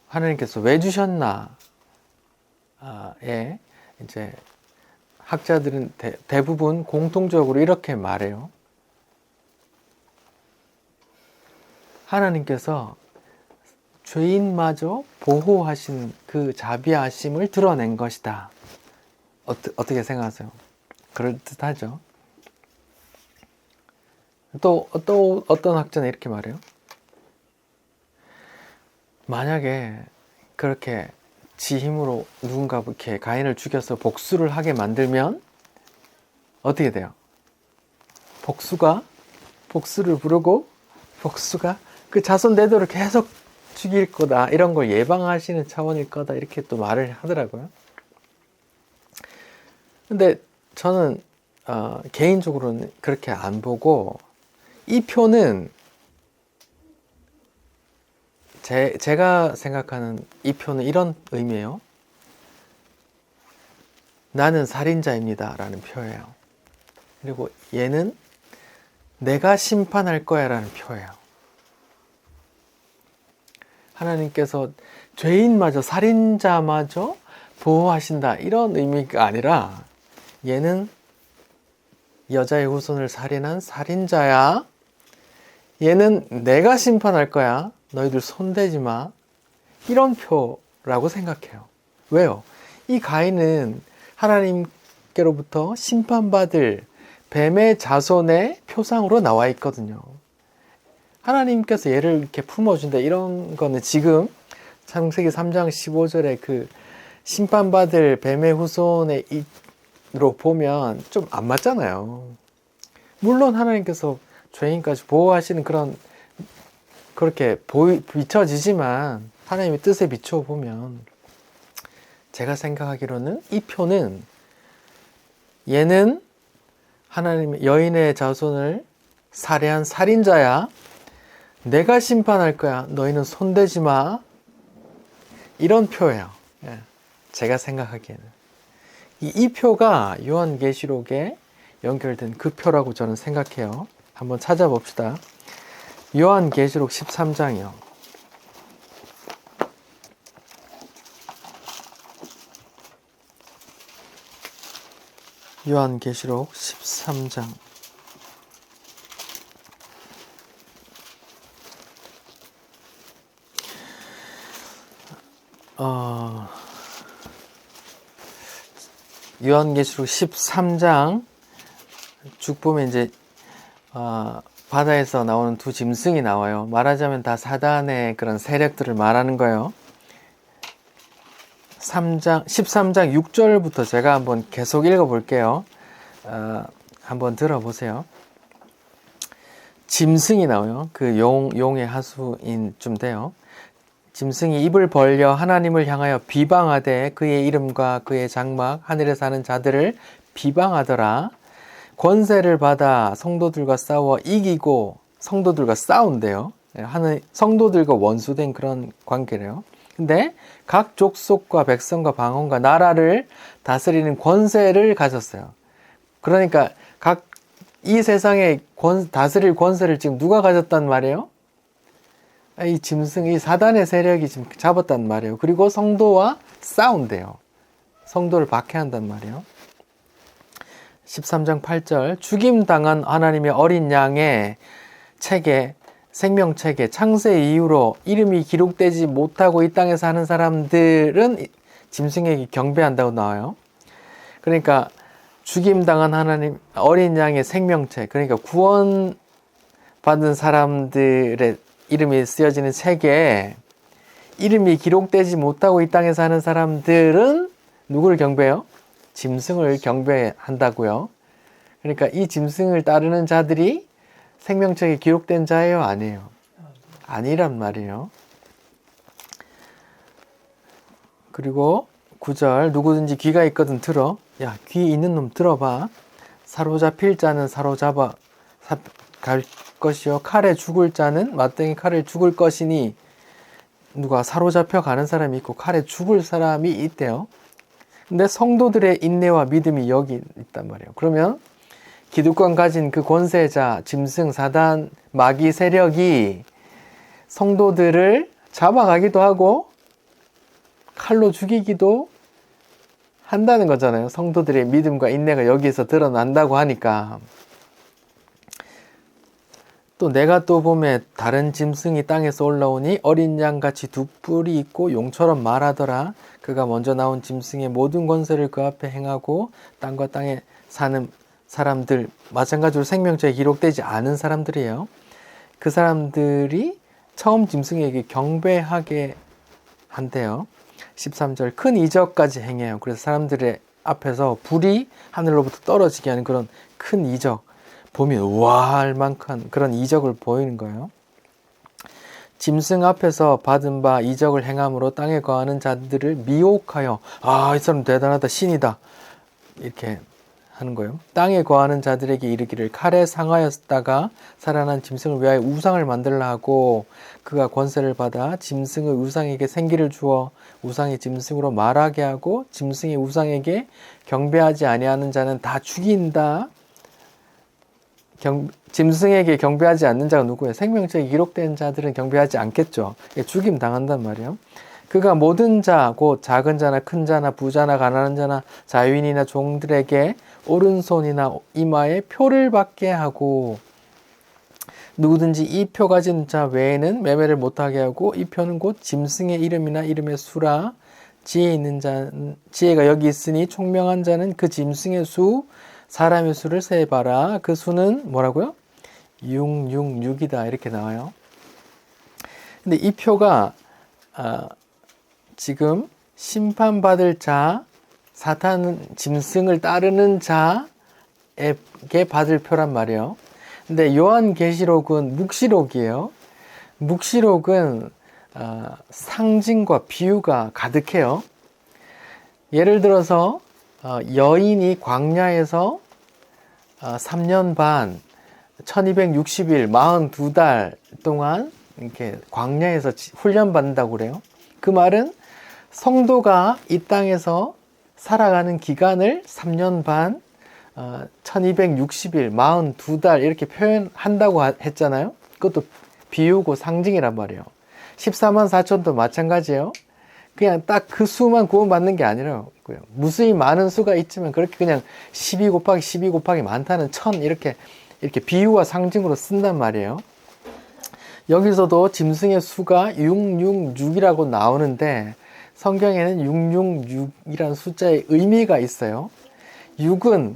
하나님께서 왜 주셨나? 이제 학자들은 대부분 공통적으로 이렇게 말해요. 하나님께서 죄인마저 보호하신 그 자비하심을 드러낸 것이다. 어떻게 생각하세요? 그럴듯하죠. 또 어떤 학자는 이렇게 말해요. 만약에 그렇게 지 힘으로 누군가 이렇게 가인을 죽여서 복수를 하게 만들면 어떻게 돼요? 복수를 부르고 복수가 그 자손 대대로 계속 죽일 거다. 이런 걸 예방하시는 차원일 거다. 이렇게 또 말을 하더라고요. 근데 저는 개인적으로는 그렇게 안 보고, 이 표는 제가 생각하는 이 표는 이런 의미예요. 나는 살인자입니다 라는 표예요. 그리고 얘는 내가 심판할 거야 라는 표예요. 하나님께서 죄인마저, 살인자마저 보호하신다 이런 의미가 아니라, 얘는 여자의 후손을 살인한 살인자야. 얘는 내가 심판할 거야. 너희들 손대지 마. 이런 표라고 생각해요. 왜요? 이 가인은 하나님께로부터 심판받을 뱀의 자손의 표상으로 나와 있거든요. 하나님께서 얘를 이렇게 품어준다. 이런 거는 지금 창세기 3장 15절에 그 심판받을 뱀의 후손의 로 보면 좀 안 맞잖아요. 물론 하나님께서 죄인까지 보호하시는 그렇게 비춰지지만 하나님의 뜻에 비춰보면 제가 생각하기로는 이 표는 얘는 하나님의 여인의 자손을 살해한 살인자야. 내가 심판할 거야. 너희는 손대지 마. 이런 표예요. 제가 생각하기에는. 이 표가 요한계시록에 연결된 그 표라고 저는 생각해요. 한번 찾아봅시다. 요한계시록 13장이요. 요한계시록 13장 요한계시록 13장 쭉 보면 이제 바다에서 나오는 두 짐승이 나와요. 말하자면 다 사단의 그런 세력들을 말하는 거예요. 13장 6절부터 제가 한번 계속 읽어볼게요. 한번 들어보세요. 짐승이 나와요. 그 용의 하수인 좀 돼요. 짐승이 입을 벌려 하나님을 향하여 비방하되 그의 이름과 그의 장막 하늘에 사는 자들을 비방하더라. 권세를 받아 성도들과 싸워 이기고 성도들과 싸운대요. 성도들과 원수된 그런 관계래요. 근데 각 족속과 백성과 방언과 나라를 다스리는 권세를 가졌어요. 그러니까 각 이 세상에 다스릴 권세를 지금 누가 가졌단 말이에요? 이 짐승, 이 사단의 세력이 지금 잡았단 말이에요. 그리고 성도와 싸운대요. 성도를 박해한단 말이에요. 13장 8절 죽임당한 하나님의 어린 양의 책에 생명책에 창세 이후로 이름이 기록되지 못하고 이 땅에 사는 사람들은 짐승에게 경배한다고 나와요. 그러니까 죽임당한 하나님 어린 양의 생명책, 그러니까 구원받은 사람들의 이름이 쓰여지는 책에 이름이 기록되지 못하고 이 땅에 사는 사람들은 누구를 경배해요? 짐승을 경배한다고요. 그러니까 이 짐승을 따르는 자들이 생명책에 기록된 자예요? 아니에요? 아니란 말이에요. 그리고 9절 누구든지 귀가 있거든 들어. 야, 귀 있는 놈 들어봐. 사로잡힐 자는 사로잡아 갈 것이요 칼에 죽을 자는 맞덩이 칼에 죽을 것이니 누가 사로잡혀 가는 사람이 있고 칼에 죽을 사람이 있대요. 근데 성도들의 인내와 믿음이 여기 있단 말이에요. 그러면 기득권 가진 그 권세자, 짐승, 사단, 마귀 세력이 성도들을 잡아가기도 하고 칼로 죽이기도 한다는 거잖아요. 성도들의 믿음과 인내가 여기에서 드러난다고 하니까. 또 내가 또 보매 다른 짐승이 땅에서 올라오니 어린 양같이 두 뿔이 있고 용처럼 말하더라. 그가 먼저 나온 짐승의 모든 권세를 그 앞에 행하고 땅과 땅에 사는 사람들, 마찬가지로 생명책에 기록되지 않은 사람들이에요. 그 사람들이 처음 짐승에게 경배하게 한대요. 13절 큰 이적까지 행해요. 그래서 사람들의 앞에서 불이 하늘로부터 떨어지게 하는 그런 큰 이적, 보면 우와 할 만큼 그런 이적을 보이는 거예요. 짐승 앞에서 받은 바 이적을 행함으로 땅에 거하는 자들을 미혹하여 이 사람 대단하다, 신이다 이렇게 하는 거예요. 땅에 거하는 자들에게 이르기를 칼에 상하였다가 살아난 짐승을 위하여 우상을 만들라 하고 그가 권세를 받아 짐승의 우상에게 생기를 주어 우상의 짐승으로 말하게 하고 짐승의 우상에게 경배하지 아니하는 자는 다 죽인다. 짐승에게 경배하지 않는 자가 누구예요? 생명책에 기록된 자들은 경배하지 않겠죠. 죽임 당한단 말이에요. 그가 모든 자, 곧 작은 자나 큰 자나 부자나 가난한 자나 자유인이나 종들에게 오른손이나 이마에 표를 받게 하고 누구든지 이 표 가진 자 외에는 매매를 못하게 하고 이 표는 곧 짐승의 이름이나 이름의 수라. 지혜 있는 자는 지혜가 여기 있으니 총명한 자는 그 짐승의 수 사람의 수를 세봐라. 그 수는 뭐라고요? 666이다 이렇게 나와요. 근데 이 표가 지금 심판받을 자, 사탄 짐승을 따르는 자에게 받을 표란 말이에요. 근데 요한계시록은 묵시록이에요. 묵시록은 상징과 비유가 가득해요. 예를 들어서 여인이 광야에서 3년 반, 1260일, 42달 동안 이렇게 광야에서 훈련받는다고 그래요. 그 말은 성도가 이 땅에서 살아가는 기간을 3년 반, 1260일, 42달 이렇게 표현한다고 했잖아요. 그것도 비유고 상징이란 말이에요. 14만 4천도 마찬가지예요. 그냥 딱 그 수만 구원받는 게 아니라요. 무수히 많은 수가 있지만 그렇게 그냥 12 곱하기 12 곱하기 많다는 1000 이렇게 비유와 상징으로 쓴단 말이에요. 여기서도 짐승의 수가 666이라고 나오는데 성경에는 666이라는 숫자의 의미가 있어요. 6은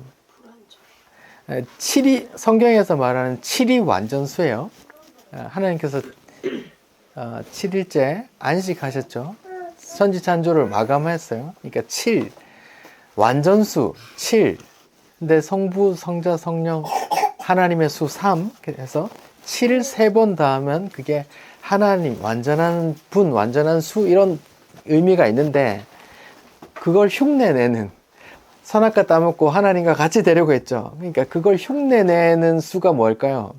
7이 성경에서 말하는 7이 완전수예요. 하나님께서 7일째 안식하셨죠. 선지찬조를 마감했어요. 그러니까 7 완전수 7. 근데 성부, 성자, 성령 하나님의 수 3. 그래서 7을 3번 더하면 그게 하나님 완전한 분, 완전한 수 이런 의미가 있는데 그걸 흉내내는 선악과 따먹고 하나님과 같이 되려고 했죠. 그러니까 그걸 흉내내는 수가 뭘까요?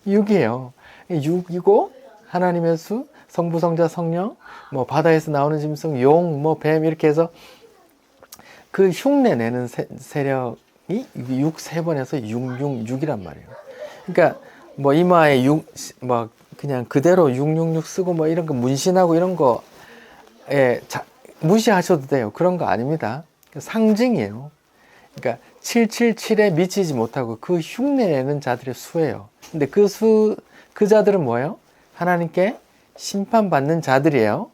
6이에요. 6이고 하나님의 수, 성부, 성자, 성령, 뭐 바다에서 나오는 짐승, 용, 뭐 뱀 이렇게 해서 그 흉내내는 세력이 6 3번에서 666이란 말이에요. 그러니까 뭐 이마에 6, 뭐 그냥 그대로 666 쓰고 뭐 이런 거 문신하고 이런 거 무시하셔도 돼요. 그런 거 아닙니다. 상징이에요. 그러니까 777에 미치지 못하고 그 흉내내는 자들의 수예요. 근데 그 자들은 뭐예요? 하나님께 심판받는 자들이에요.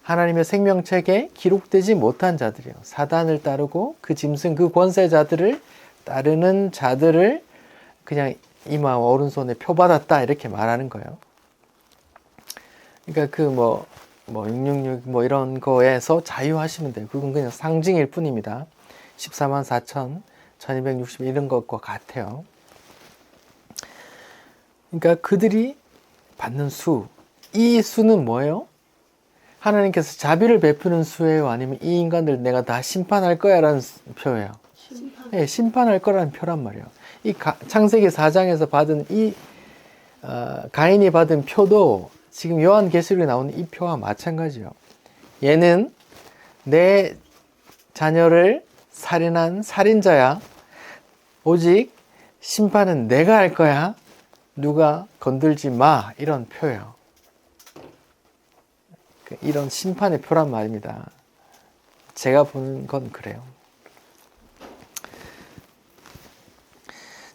하나님의 생명책에 기록되지 못한 자들이에요. 사단을 따르고 그 짐승, 그 권세자들을 따르는 자들을 그냥 이마와 오른손에 표받았다 이렇게 말하는 거예요. 그러니까 그 666 뭐 이런 거에서 자유하시면 돼요. 그건 그냥 상징일 뿐입니다. 14만 4천, 1260 이런 것과 같아요. 그러니까 그들이 받는 수, 이 수는 뭐예요? 하나님께서 자비를 베푸는 수예요? 아니면 이 인간들 내가 다 심판할 거야 라는 표예요? 네, 심판할 거라는 표란 말이에요. 이 창세기 4장에서 받은 가인이 받은 표도 지금 요한계시록에 나오는 이 표와 마찬가지예요. 얘는 내 자녀를 살인한 살인자야. 오직 심판은 내가 할 거야. 누가 건들지 마. 이런 표예요. 이런 심판의 표란 말입니다. 제가 보는 건 그래요.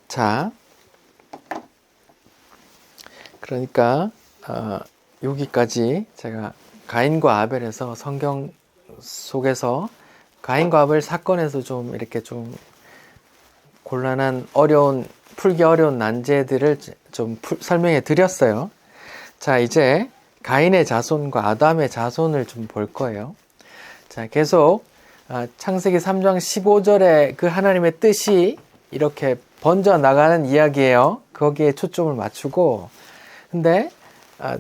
자, 그러니까 여기까지 제가 가인과 아벨에서 성경 속에서 가인과 아벨 사건에서 좀 이렇게 좀 곤란한 풀기 어려운 난제들을 좀 설명해 드렸어요. 자, 이제 가인의 자손과 아담의 자손을 좀 볼 거예요. 자, 계속 창세기 3장 15절에 그 하나님의 뜻이 이렇게 번져 나가는 이야기예요. 거기에 초점을 맞추고, 근데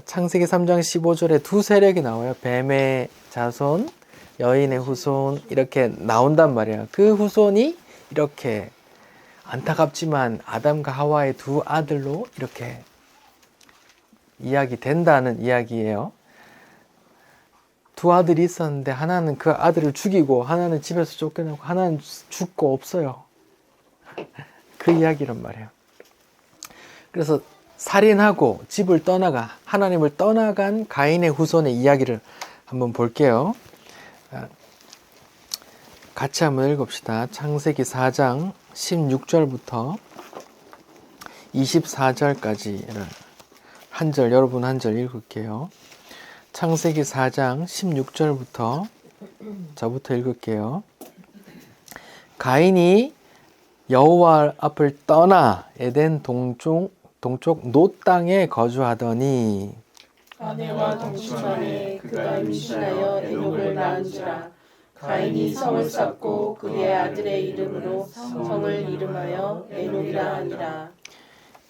창세기 3장 15절에 두 세력이 나와요. 뱀의 자손, 여인의 후손 이렇게 나온단 말이에요. 그 후손이 이렇게 안타깝지만 아담과 하와의 두 아들로 이렇게 이야기된다는 이야기예요. 두 아들이 있었는데 하나는 그 아들을 죽이고 하나는 집에서 쫓겨나고 하나는 죽고 없어요. 그 이야기란 말이에요. 그래서 살인하고 집을 떠나가 하나님을 떠나간 가인의 후손의 이야기를 한번 볼게요. 같이 한번 읽읍시다. 창세기 4장 16절부터 24절까지를 한 절, 여러분 한 절 읽을게요. 창세기 4장 16절부터 저부터 읽을게요. 가인이 여호와 앞을 떠나 에덴 동쪽 놋 땅에 거주하더니 아내와 동침하에 그가 임신하여 에녹을 낳은지라. 가인이 성을 쌓고 그의 아들의 이름으로 성을 이름하여 에녹이라 하니라.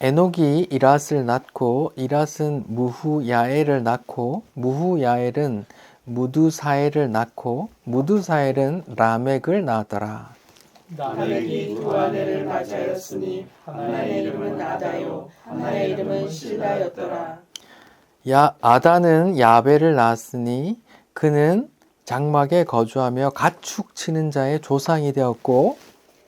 에녹이 이랏을 낳고 이랏은 무후야엘을 낳고 무후야엘은 무두사엘을 낳고 무두사엘은 라멕을 낳았더라. 라멕이 두 아내를 맞이하였으니 하나의 이름은 아다요 하나의 이름은 실라였더라. 아다는 야벨을 낳았으니 그는 장막에 거주하며 가축 치는 자의 조상이 되었고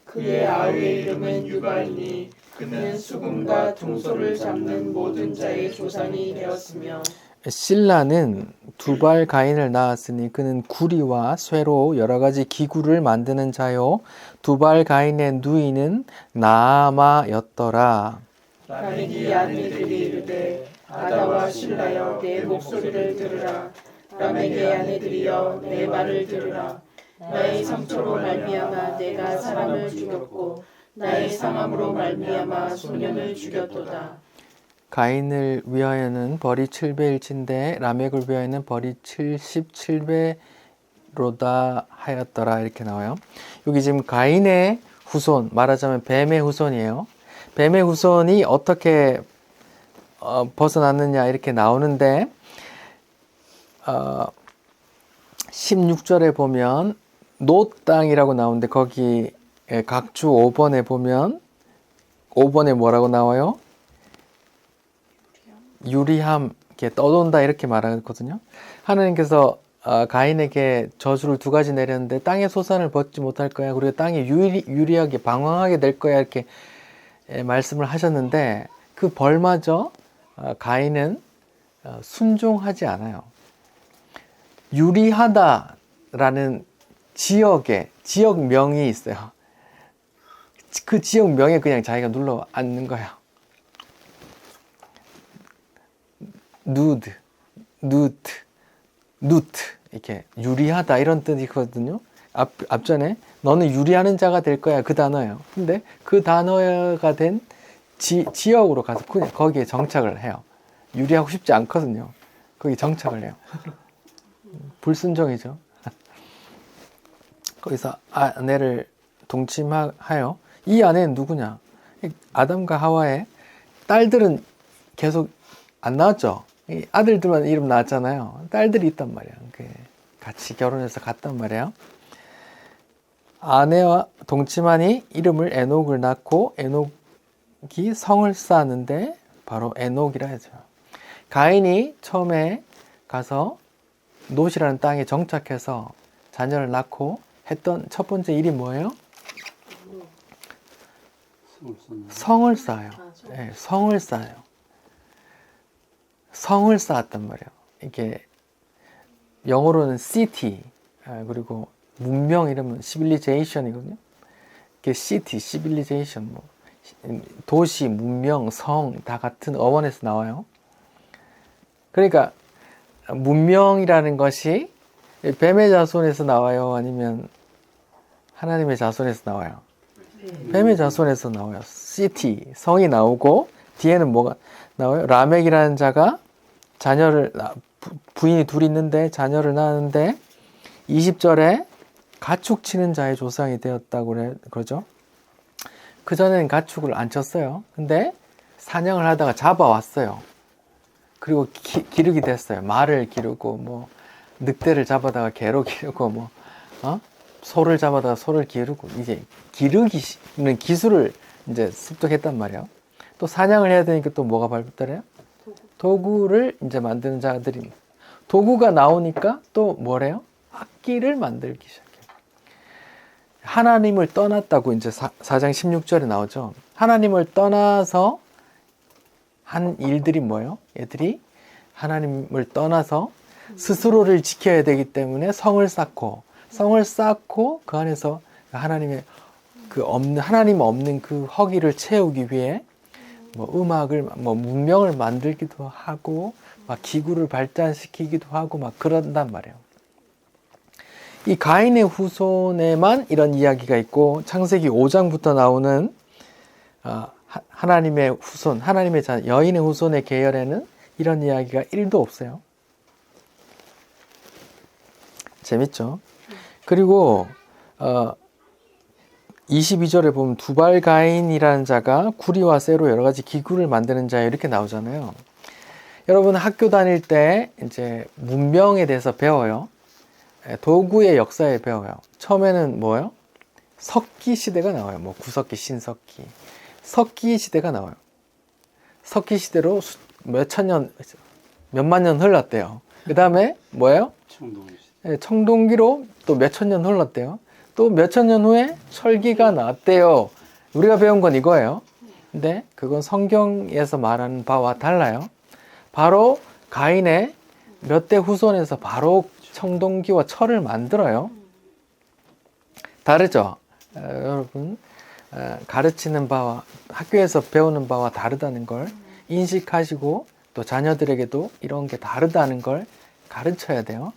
그의 아우의 이름은 유발이니 그는 수금과 둥소를 잡는 모든 자의 조상이 되었으며 실라는 두발 가인을 낳았으니 그는 구리와 쇠로 여러 가지 기구를 만드는 자요 두발 가인의 누이는 나아마였더라. 라멕이 아내들이 이르되 아다와 실라여 내 목소리를 들으라. 람에게 아내들이여 내 말을 들으라. 나의 상처로 말미암아 내가 사람을 죽였고 나의 상함으로 말미암아 소년을 죽였도다. 가인을 위하여는 벌이 7배일진데 라멕을 위하여는 벌이 77배로다 하였더라 이렇게 나와요. 여기 지금 가인의 후손, 말하자면 뱀의 후손이에요. 뱀의 후손이 어떻게 벗어났느냐 이렇게 나오는데 16절에 보면 놋 땅이라고 나오는데 거기 각주 5번에 보면 5번에 뭐라고 나와요? 유리함, 이렇게 떠돈다 이렇게 말하거든요. 하나님께서 가인에게 저주를 2가지 내렸는데 땅의 소산을 벗지 못할 거야. 그리고 땅이 유리하게 방황하게 될 거야. 이렇게 말씀을 하셨는데 그 벌마저 가인은 순종하지 않아요. 유리하다라는 지역명이 있어요. 그 지역명에 그냥 자기가 눌러 앉는 거예요. 누트 이렇게 유리하다 이런 뜻이거든요. 앞전에 너는 유리하는 자가 될 거야 그 단어예요. 근데 그 단어가 된 지역으로 가서 그냥 거기에 정착을 해요. 유리하고 싶지 않거든요. 거기 정착을 해요. 불순종이죠. 거기서 아내를 동침하여 이 아내는 누구냐? 아담과 하와의 딸들은 계속 안 나왔죠. 아들들만 이름 나왔잖아요. 딸들이 있단 말이야. 같이 결혼해서 갔단 말이에요. 아내와 동침하니 이름을 에녹을 낳고 에녹이 성을 쌓았는데 바로 에녹이라 하죠. 가인이 처음에 가서 놋이라는 땅에 정착해서 자녀를 낳고 했던 첫 번째 일이 뭐예요? 성을 쌓아요. 네, 성을 쌓아요. 성을 쌓았단 말이에요. 이게 영어로는 city, 그리고 문명 이러면 civilization이거든요. 이게 city, civilization, 뭐 도시, 문명, 성 다 같은 어원에서 나와요. 그러니까 문명이라는 것이 뱀의 자손에서 나와요? 아니면 하나님의 자손에서 나와요? 뱀의 자손에서 나와요. city, 성이 나오고 뒤에는 뭐가 나와요? 라멕이라는 자가 자녀를 부인이 둘 있는데 자녀를 낳았는데 20절에 가축 치는 자의 조상이 되었다고 그러죠. 그전에는 가축을 안 쳤어요. 근데 사냥을 하다가 잡아왔어요. 그리고 기르게 됐어요. 말을 기르고 뭐 늑대를 잡아다가 개로 기르고 뭐 소를 잡아다가 소를 기르고 이제 기르기는 기술을 이제 습득했단 말이에요. 또 사냥을 해야 되니까 또 뭐가 발달해요? 도구를 이제 만드는 자들이 도구가 나오니까 또 뭐래요? 악기를 만들기 시작해요. 하나님을 떠났다고 이제 4장 16절에 나오죠. 하나님을 떠나서 한 일들이 뭐예요? 얘들이 하나님을 떠나서 스스로를 지켜야 되기 때문에 성을 쌓고 그 안에서 하나님 없는 그 허기를 채우기 위해 뭐 음악을 뭐 문명을 만들기도 하고 막 기구를 발전시키기도 하고 막 그런단 말이에요. 이 가인의 후손에만 이런 이야기가 있고 창세기 5장부터 나오는 하나님의 후손, 하나님의 여인의 후손의 계열에는 이런 이야기가 1도 없어요. 재밌죠? 그리고 22절에 보면 두발가인이라는 자가 구리와 쇠로 여러 가지 기구를 만드는 자예요. 이렇게 나오잖아요. 여러분 학교 다닐 때 이제 문명에 대해서 배워요. 도구의 역사에 배워요. 처음에는 뭐예요? 석기 시대가 나와요. 뭐 구석기, 신석기. 석기 시대가 나와요. 석기 시대로 몇만 년 흘렀대요. 그 다음에 뭐예요? 청동기로 또 몇천 년 흘렀대요. 또 몇천 년 후에 철기가 나왔대요. 우리가 배운 건 이거예요. 근데 그건 성경에서 말하는 바와 달라요. 바로 가인의 몇 대 후손에서 바로 청동기와 철을 만들어요. 다르죠? 여러분 가르치는 바와 학교에서 배우는 바와 다르다는 걸 인식하시고 또 자녀들에게도 이런 게 다르다는 걸 가르쳐야 돼요.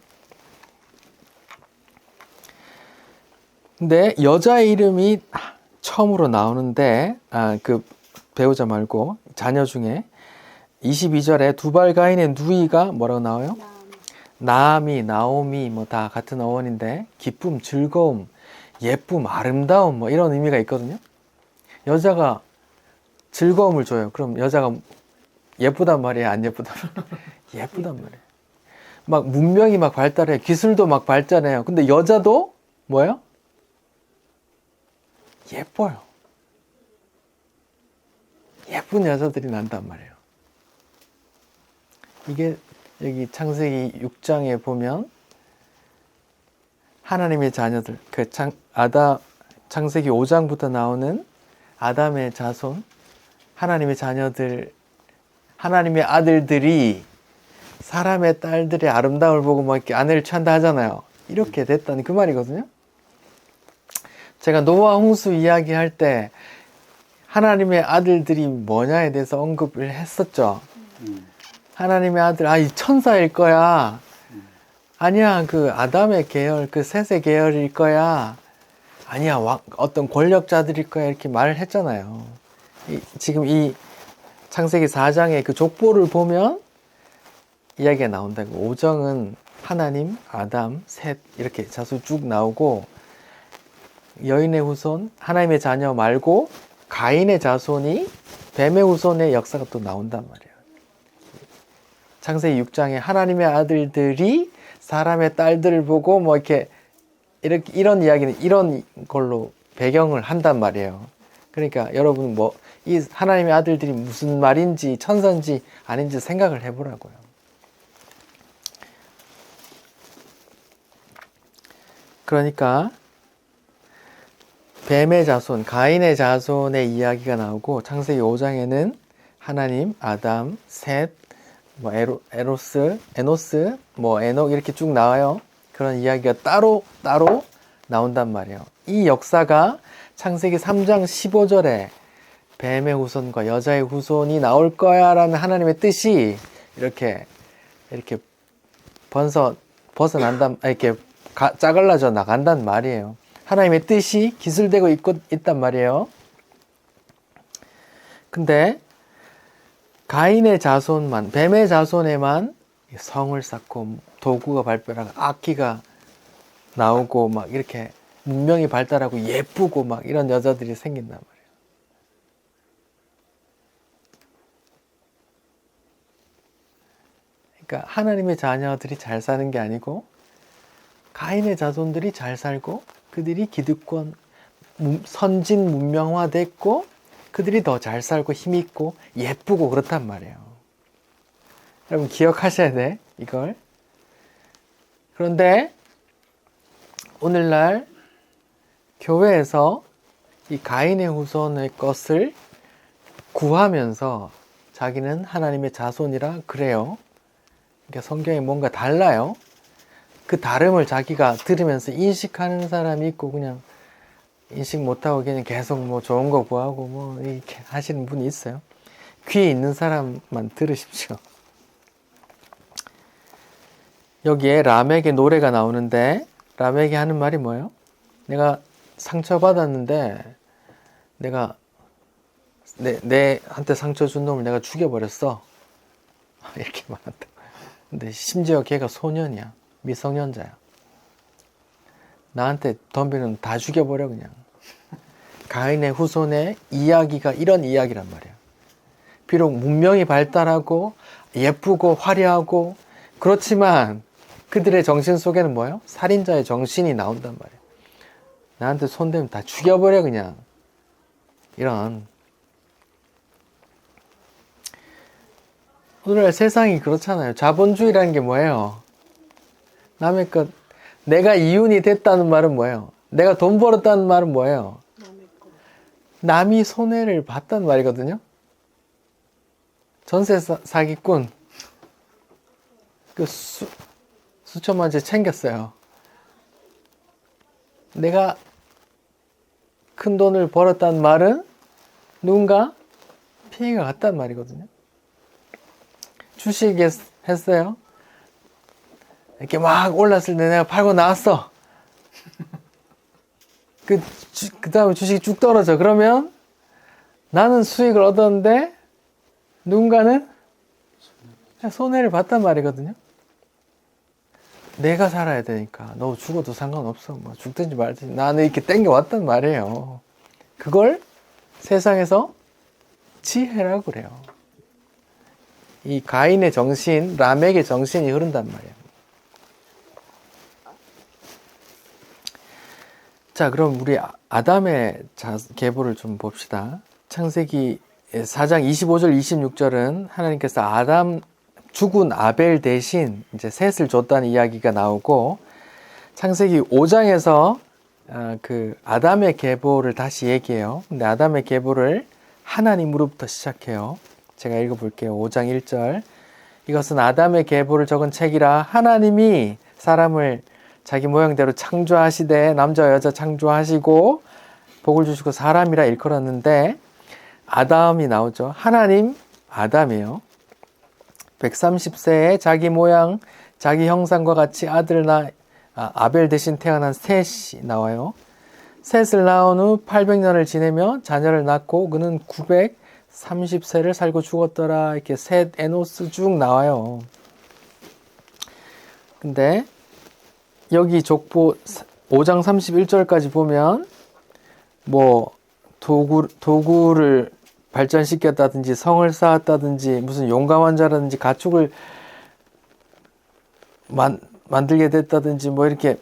근데 여자의 이름이 처음으로 나오는데, 그 배우자 말고 자녀 중에 22절에 두발 가인의 누이가 뭐라고 나와요? 나아미, 나오미 뭐 다 같은 어원인데 기쁨, 즐거움, 예쁨, 아름다움 뭐 이런 의미가 있거든요. 여자가 즐거움을 줘요. 그럼 여자가 예쁘단 말이에요? 안 예쁘단 말이에요? 예쁘단 말이에요. 막 문명이 막 발달해. 기술도 막 발전해요. 근데 여자도 뭐예요? 예뻐요. 예쁜 여자들이 난단 말이에요. 이게 여기 창세기 6장에 보면 하나님의 자녀들, 창세기 5장부터 나오는 아담의 자손, 하나님의 자녀들, 하나님의 아들들이 사람의 딸들의 아름다움을 보고 막 이렇게 아내를 취한다 하잖아요. 이렇게 됐다는 그 말이거든요. 제가 노아 홍수 이야기할 때 하나님의 아들들이 뭐냐에 대해서 언급을 했었죠. 하나님의 아들, 이 천사일 거야. 아니야, 그 아담의 계열, 그 셋의 계열일 거야. 아니야, 어떤 권력자들일 거야. 이렇게 말을 했잖아요. 지금 이 창세기 4장의 그 족보를 보면 이야기가 나온다고. 오정은 하나님, 아담, 셋 이렇게 자수 쭉 나오고, 여인의 후손, 하나님의 자녀 말고 가인의 자손이 뱀의 후손의 역사가 또 나온단 말이에요. 창세기 6장에 하나님의 아들들이 사람의 딸들을 보고 뭐 이렇게 이런 이야기는 이런 걸로 배경을 한단 말이에요. 그러니까 여러분 뭐 이 하나님의 아들들이 무슨 말인지 천사인지 아닌지 생각을 해보라고요. 그러니까 뱀의 자손, 가인의 자손의 이야기가 나오고 창세기 5장에는 하나님, 아담, 셋, 뭐 에노스, 뭐 에녹 이렇게 쭉 나와요. 그런 이야기가 따로 나온단 말이에요. 이 역사가 창세기 3장 15절에 뱀의 후손과 여자의 후손이 나올 거야 라는 하나님의 뜻이 이렇게 이렇게 짜글라져 나간단 말이에요. 하나님의 뜻이 기술되고 있단 말이에요. 근데 가인의 자손만, 뱀의 자손에만 성을 쌓고 도구가 발달하고 악기가 나오고 막 이렇게 문명이 발달하고 예쁘고 막 이런 여자들이 생긴단 말이에요. 그러니까 하나님의 자녀들이 잘 사는 게 아니고 가인의 자손들이 잘 살고 그들이 기득권, 선진 문명화 됐고 그들이 더 잘 살고 힘있고 예쁘고 그렇단 말이에요. 여러분 기억하셔야 돼, 이걸. 그런데 오늘날 교회에서 이 가인의 후손의 것을 구하면서 자기는 하나님의 자손이라 그래요. 그러니까 성경에 뭔가 달라요. 그 다름을 자기가 들으면서 인식하는 사람이 있고 그냥 인식 못하고 그냥 계속 뭐 좋은 거 구하고 뭐 이렇게 하시는 분이 있어요. 귀에 있는 사람만 들으십시오. 여기에 라멕의 노래가 나오는데 라멕이 하는 말이 뭐예요? 내가 상처받았는데 내가 내한테 상처 준 놈을 내가 죽여버렸어. 이렇게 말한다. 근데 심지어 걔가 소년이야. 미성년자야. 나한테 덤비는 다 죽여버려 그냥. 가인의 후손의 이야기가 이런 이야기란 말이야. 비록 문명이 발달하고 예쁘고 화려하고 그렇지만 그들의 정신 속에는 뭐예요? 살인자의 정신이 나온단 말이야. 나한테 손대면 다 죽여버려 그냥. 이런. 오늘날 세상이 그렇잖아요. 자본주의라는 게 뭐예요? 남의 것, 내가 이윤이 됐다는 말은 뭐예요? 내가 돈 벌었다는 말은 뭐예요? 남이 손해를 봤다는 말이거든요. 전세 사기꾼 그 수천만 채 챙겼어요. 내가 큰 돈을 벌었다는 말은 누군가 피해가 갔단 말이거든요. 주식 했어요. 이렇게 막 올랐을 때 내가 팔고 나왔어. 그 다음에 주식이 쭉 떨어져. 그러면 나는 수익을 얻었는데 누군가는 손해를 봤단 말이거든요. 내가 살아야 되니까. 너 죽어도 상관없어. 뭐 죽든지 말든지. 나는 이렇게 땡겨왔단 말이에요. 그걸 세상에서 지혜라고 그래요. 이 가인의 정신, 라멕의 정신이 흐른단 말이에요. 자, 그럼 우리 아담의 계보를 좀 봅시다. 창세기 4장 25절, 26절은 하나님께서 아담 죽은 아벨 대신 이제 셋을 줬다는 이야기가 나오고, 창세기 5장에서 그 아담의 계보를 다시 얘기해요. 근데 아담의 계보를 하나님으로부터 시작해요. 제가 읽어볼게요. 5장 1절. 이것은 아담의 계보를 적은 책이라. 하나님이 사람을 자기 모양대로 창조하시되 남자와 여자 창조하시고 복을 주시고 사람이라 일컬었는데, 아담이 나오죠. 하나님 아담이에요. 130세에 자기 모양 자기 형상과 같이 아벨 대신 태어난 셋이 나와요. 셋을 낳은 후 800년을 지내며 자녀를 낳고 그는 930세를 살고 죽었더라. 이렇게 셋 에노스 쭉 나와요. 근데 여기 족보 5장 31절까지 보면 뭐 도구를 발전시켰다든지 성을 쌓았다든지 무슨 용감한 자라든지 가축을 만들게 됐다든지 뭐 이렇게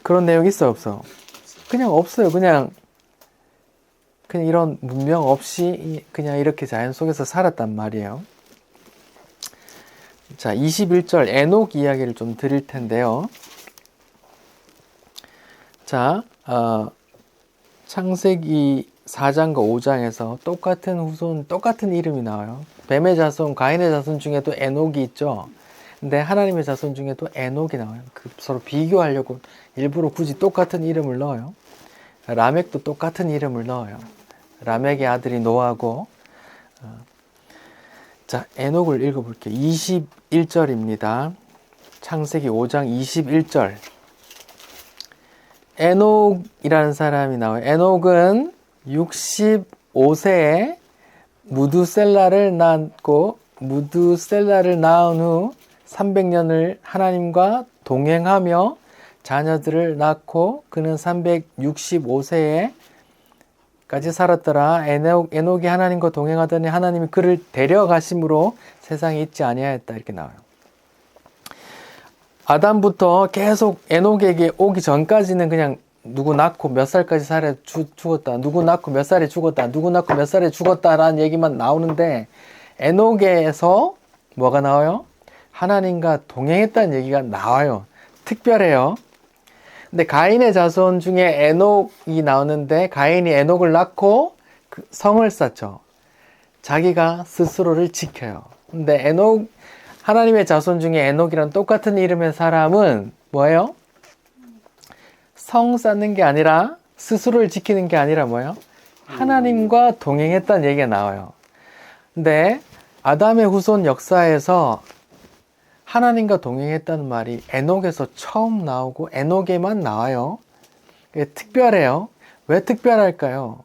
그런 내용이 있어요, 없어? 그냥 없어요. 그냥 이런 문명 없이 그냥 이렇게 자연 속에서 살았단 말이에요. 자, 21절 에녹 이야기를 좀 드릴 텐데요. 자, 창세기 4장과 5장에서 똑같은 후손, 똑같은 이름이 나와요. 뱀의 자손, 가인의 자손 중에도 에녹이 있죠. 근데 하나님의 자손 중에도 에녹이 나와요. 서로 비교하려고 일부러 굳이 똑같은 이름을 넣어요. 라멕도 똑같은 이름을 넣어요. 라멕의 아들이 노아고. 자, 에녹을 읽어볼게요. 21절입니다. 창세기 5장 21절. 에녹이라는 사람이 나와요. 에녹은 65세에 무두셀라를 낳고, 무두셀라를 낳은 후 300년을 하나님과 동행하며 자녀들을 낳고 그는 365세에 까지 살았더라. 에녹이 하나님과 동행하더니 하나님이 그를 데려가심으로 세상에 있지 아니하였다. 이렇게 나와요. 아담부터 계속 에녹에게 오기 전까지는 그냥 누구 낳고 몇 살까지 살아 죽었다, 누구 낳고 몇 살에 죽었다, 누구 낳고 몇 살에 죽었다라는 얘기만 나오는데, 에녹에서 뭐가 나와요? 하나님과 동행했다는 얘기가 나와요. 특별해요. 근데 가인의 자손 중에 에녹이 나오는데, 가인이 에녹을 낳고 성을 쌓죠. 자기가 스스로를 지켜요. 근데 하나님의 자손 중에 에녹이랑 똑같은 이름의 사람은 뭐예요? 성 쌓는 게 아니라, 스스로를 지키는 게 아니라 뭐예요? 하나님과 동행했다는 얘기가 나와요. 근데 아담의 후손 역사에서 하나님과 동행했다는 말이 에녹에서 처음 나오고 에녹에만 나와요. 이게 특별해요. 왜 특별할까요?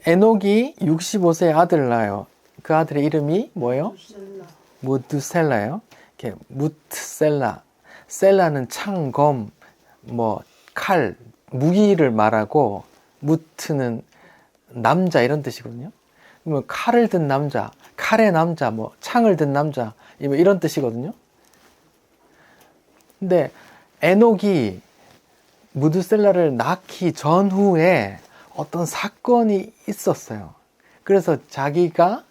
에녹이 65세의 아들을 낳아요. 그 아들의 이름이 뭐예요? 무드셀라예요. 이렇게 무트셀라. 셀라는 창, 검, 칼, 무기를 말하고, 무트는 남자 이런 뜻이거든요. 그러면 칼을 든 남자, 칼의 남자, 창을 든 남자 이런 뜻이거든요. 근데 에녹이 무드셀라를 낳기 전후에 어떤 사건이 있었어요. 그래서 자기가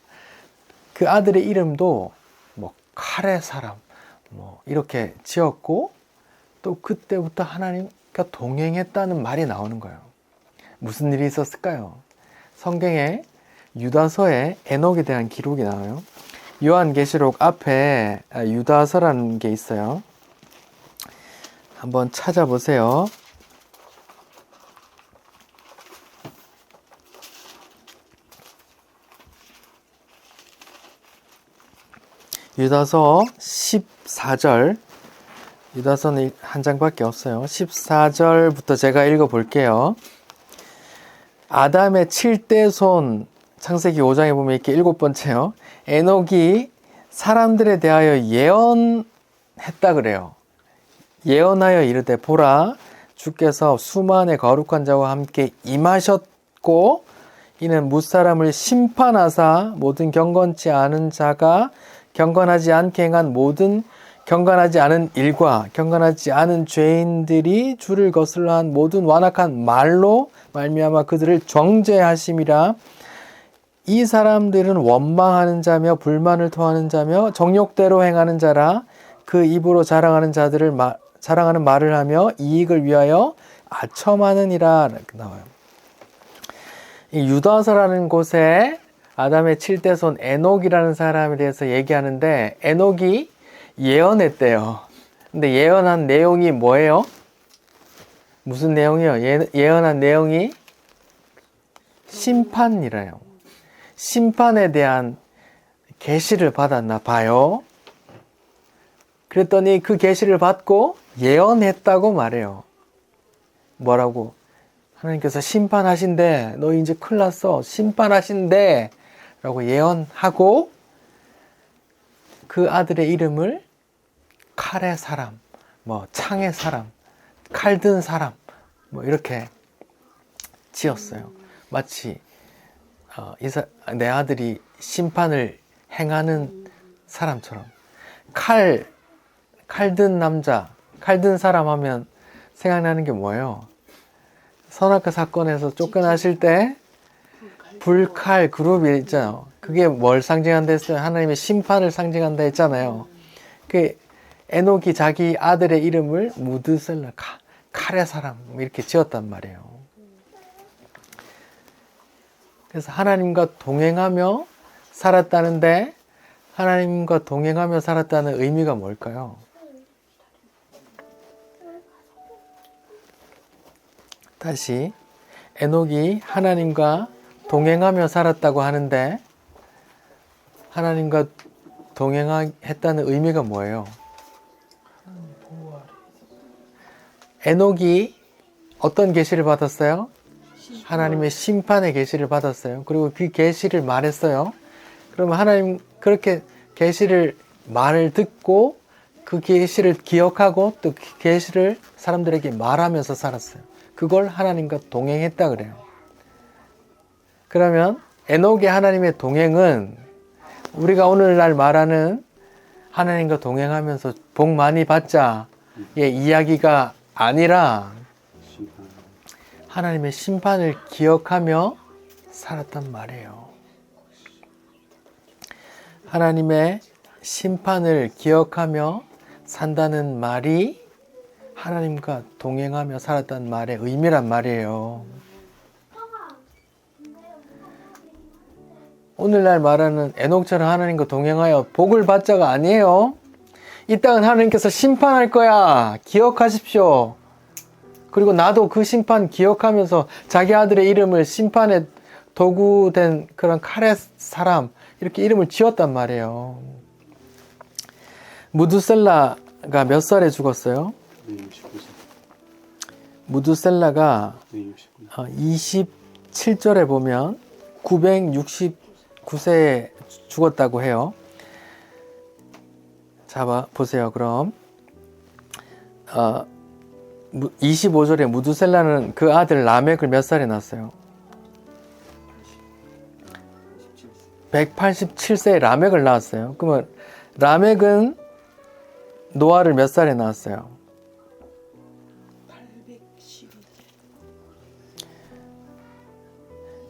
그 아들의 이름도 칼의 사람 이렇게 지었고, 또 그때부터 하나님과 동행했다는 말이 나오는 거예요. 무슨 일이 있었을까요? 성경에 유다서에 에녹에 대한 기록이 나와요. 요한계시록 앞에 유다서라는 게 있어요. 한번 찾아보세요. 유다서 14절. 유다서는 한 장밖에 없어요. 14절부터 제가 읽어볼게요. 아담의 7대 손, 창세기 5장에 보면 이렇게 7번째요. 에녹이 사람들에 대하여 예언했다 그래요. 예언하여 이르되 보라 주께서 수만의 거룩한 자와 함께 임하셨고 이는 무사람을 심판하사 모든 경건치 않은 자가 경건하지 않게 행한 모든 경건하지 않은 일과 경건하지 않은 죄인들이 주를 거슬러 한 모든 완악한 말로 말미암아 그들을 정죄하심이라. 이 사람들은 원망하는 자며 불만을 토하는 자며 정욕대로 행하는 자라. 그 입으로 자랑하는 자들을 자랑하는 말을 하며 이익을 위하여 아첨하느니라. 이렇게 나와요. 이 유다서라는 곳에 아담의 7대 손 에녹이라는 사람에 대해서 얘기하는데 에녹이 예언했대요. 근데 예언한 내용이 뭐예요? 무슨 내용이요? 예언한 내용이 심판이래요. 심판에 대한 계시를 받았나 봐요. 그랬더니 그 계시를 받고 예언했다고 말해요. 뭐라고? 하나님께서 심판하신대. 너 이제 큰일 났어. 심판하신대. 라고 예언하고 그 아들의 이름을 칼의 사람, 창의 사람, 칼든 사람, 이렇게 지었어요. 마치 내 아들이 심판을 행하는 사람처럼. 칼든 남자, 칼든 사람 하면 생각나는 게 뭐예요? 선악과 사건에서 쫓겨나실 때 불칼 그룹이 있잖아요. 그게 뭘 상징한다 했어요? 하나님의 심판을 상징한다 했잖아요. 그 에녹이 자기 아들의 이름을 무드셀라, 칼의 사람 이렇게 지었단 말이에요. 그래서 하나님과 동행하며 살았다는데 하나님과 동행하며 살았다는 의미가 뭘까요? 다시 에녹이 하나님과 동행하며 살았다고 하는데 하나님과 동행했다는 의미가 뭐예요? 에녹이 어떤 계시를 받았어요? 하나님의 심판의 계시를 받았어요. 그리고 그 계시를 말했어요. 그러면 하나님 그렇게 계시를 말을 듣고 그 계시를 기억하고 또 그 계시를 사람들에게 말하면서 살았어요. 그걸 하나님과 동행했다 그래요. 그러면 에녹의 하나님의 동행은 우리가 오늘날 말하는 하나님과 동행하면서 복 많이 받자의 이야기가 아니라 하나님의 심판을 기억하며 살았단 말이에요. 하나님의 심판을 기억하며 산다는 말이 하나님과 동행하며 살았다는 말의 의미란 말이에요. 오늘날 말하는 에녹처럼 하나님과 동행하여 복을 받자가 아니에요. 이 땅은 하나님께서 심판할 거야. 기억하십시오. 그리고 나도 그 심판 기억하면서 자기 아들의 이름을 심판의 도구된 그런 칼의 사람 이렇게 이름을 지었단 말이에요. 무두셀라가 몇 살에 죽었어요? 69세. 무두셀라가 27절에 보면 969세에 죽었다고 해요. 자, 보세요. 그럼 25절에 무두셀라는 그 아들 라멕을 몇 살에 낳았어요? 187세에 라멕을 낳았어요. 그러면 라멕은 노아를 몇 살에 낳았어요?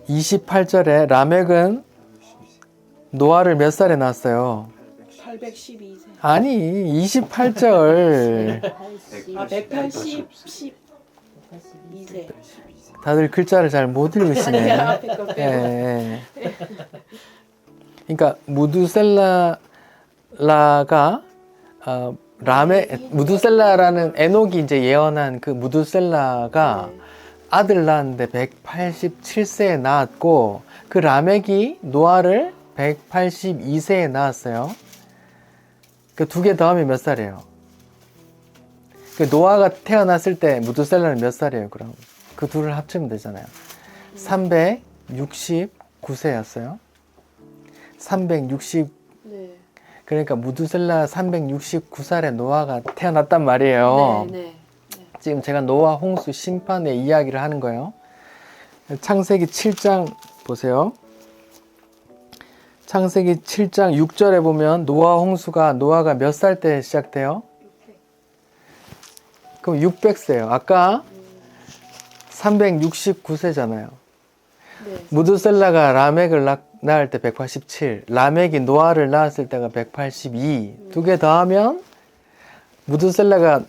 28절에 라멕은 노아를 몇 살에 낳았어요? 812세. 아니 28절. 182세. 다들 글자를 잘 못 읽으시네. 예. 그러니까 무두셀라가 무두셀라라는 에녹이 이제 예언한 그 무두셀라가 아들 낳았는데 187세에 낳았고 그 라멕이 노아를 182세에 낳았어요. 그 두 개 더하면 몇 살이에요? 그 노아가 태어났을 때 무드셀라는 몇 살이에요, 그럼? 그 둘을 합치면 되잖아요. 369세였어요. 360, 네. 그러니까 무드셀라 369살에 노아가 태어났단 말이에요. 네, 네. 지금 제가 노아 홍수 심판의 이야기를 하는 거예요. 창세기 7장 보세요. 창세기 7장 6절에 보면 노아가 몇 살 때 시작돼요? 그럼 600세예요. 아까 369세잖아요. 네. 무드셀라가 라멕을 낳을 때 187, 라멕이 노아를 낳았을 때가 182. 두 개 더하면 무드셀라가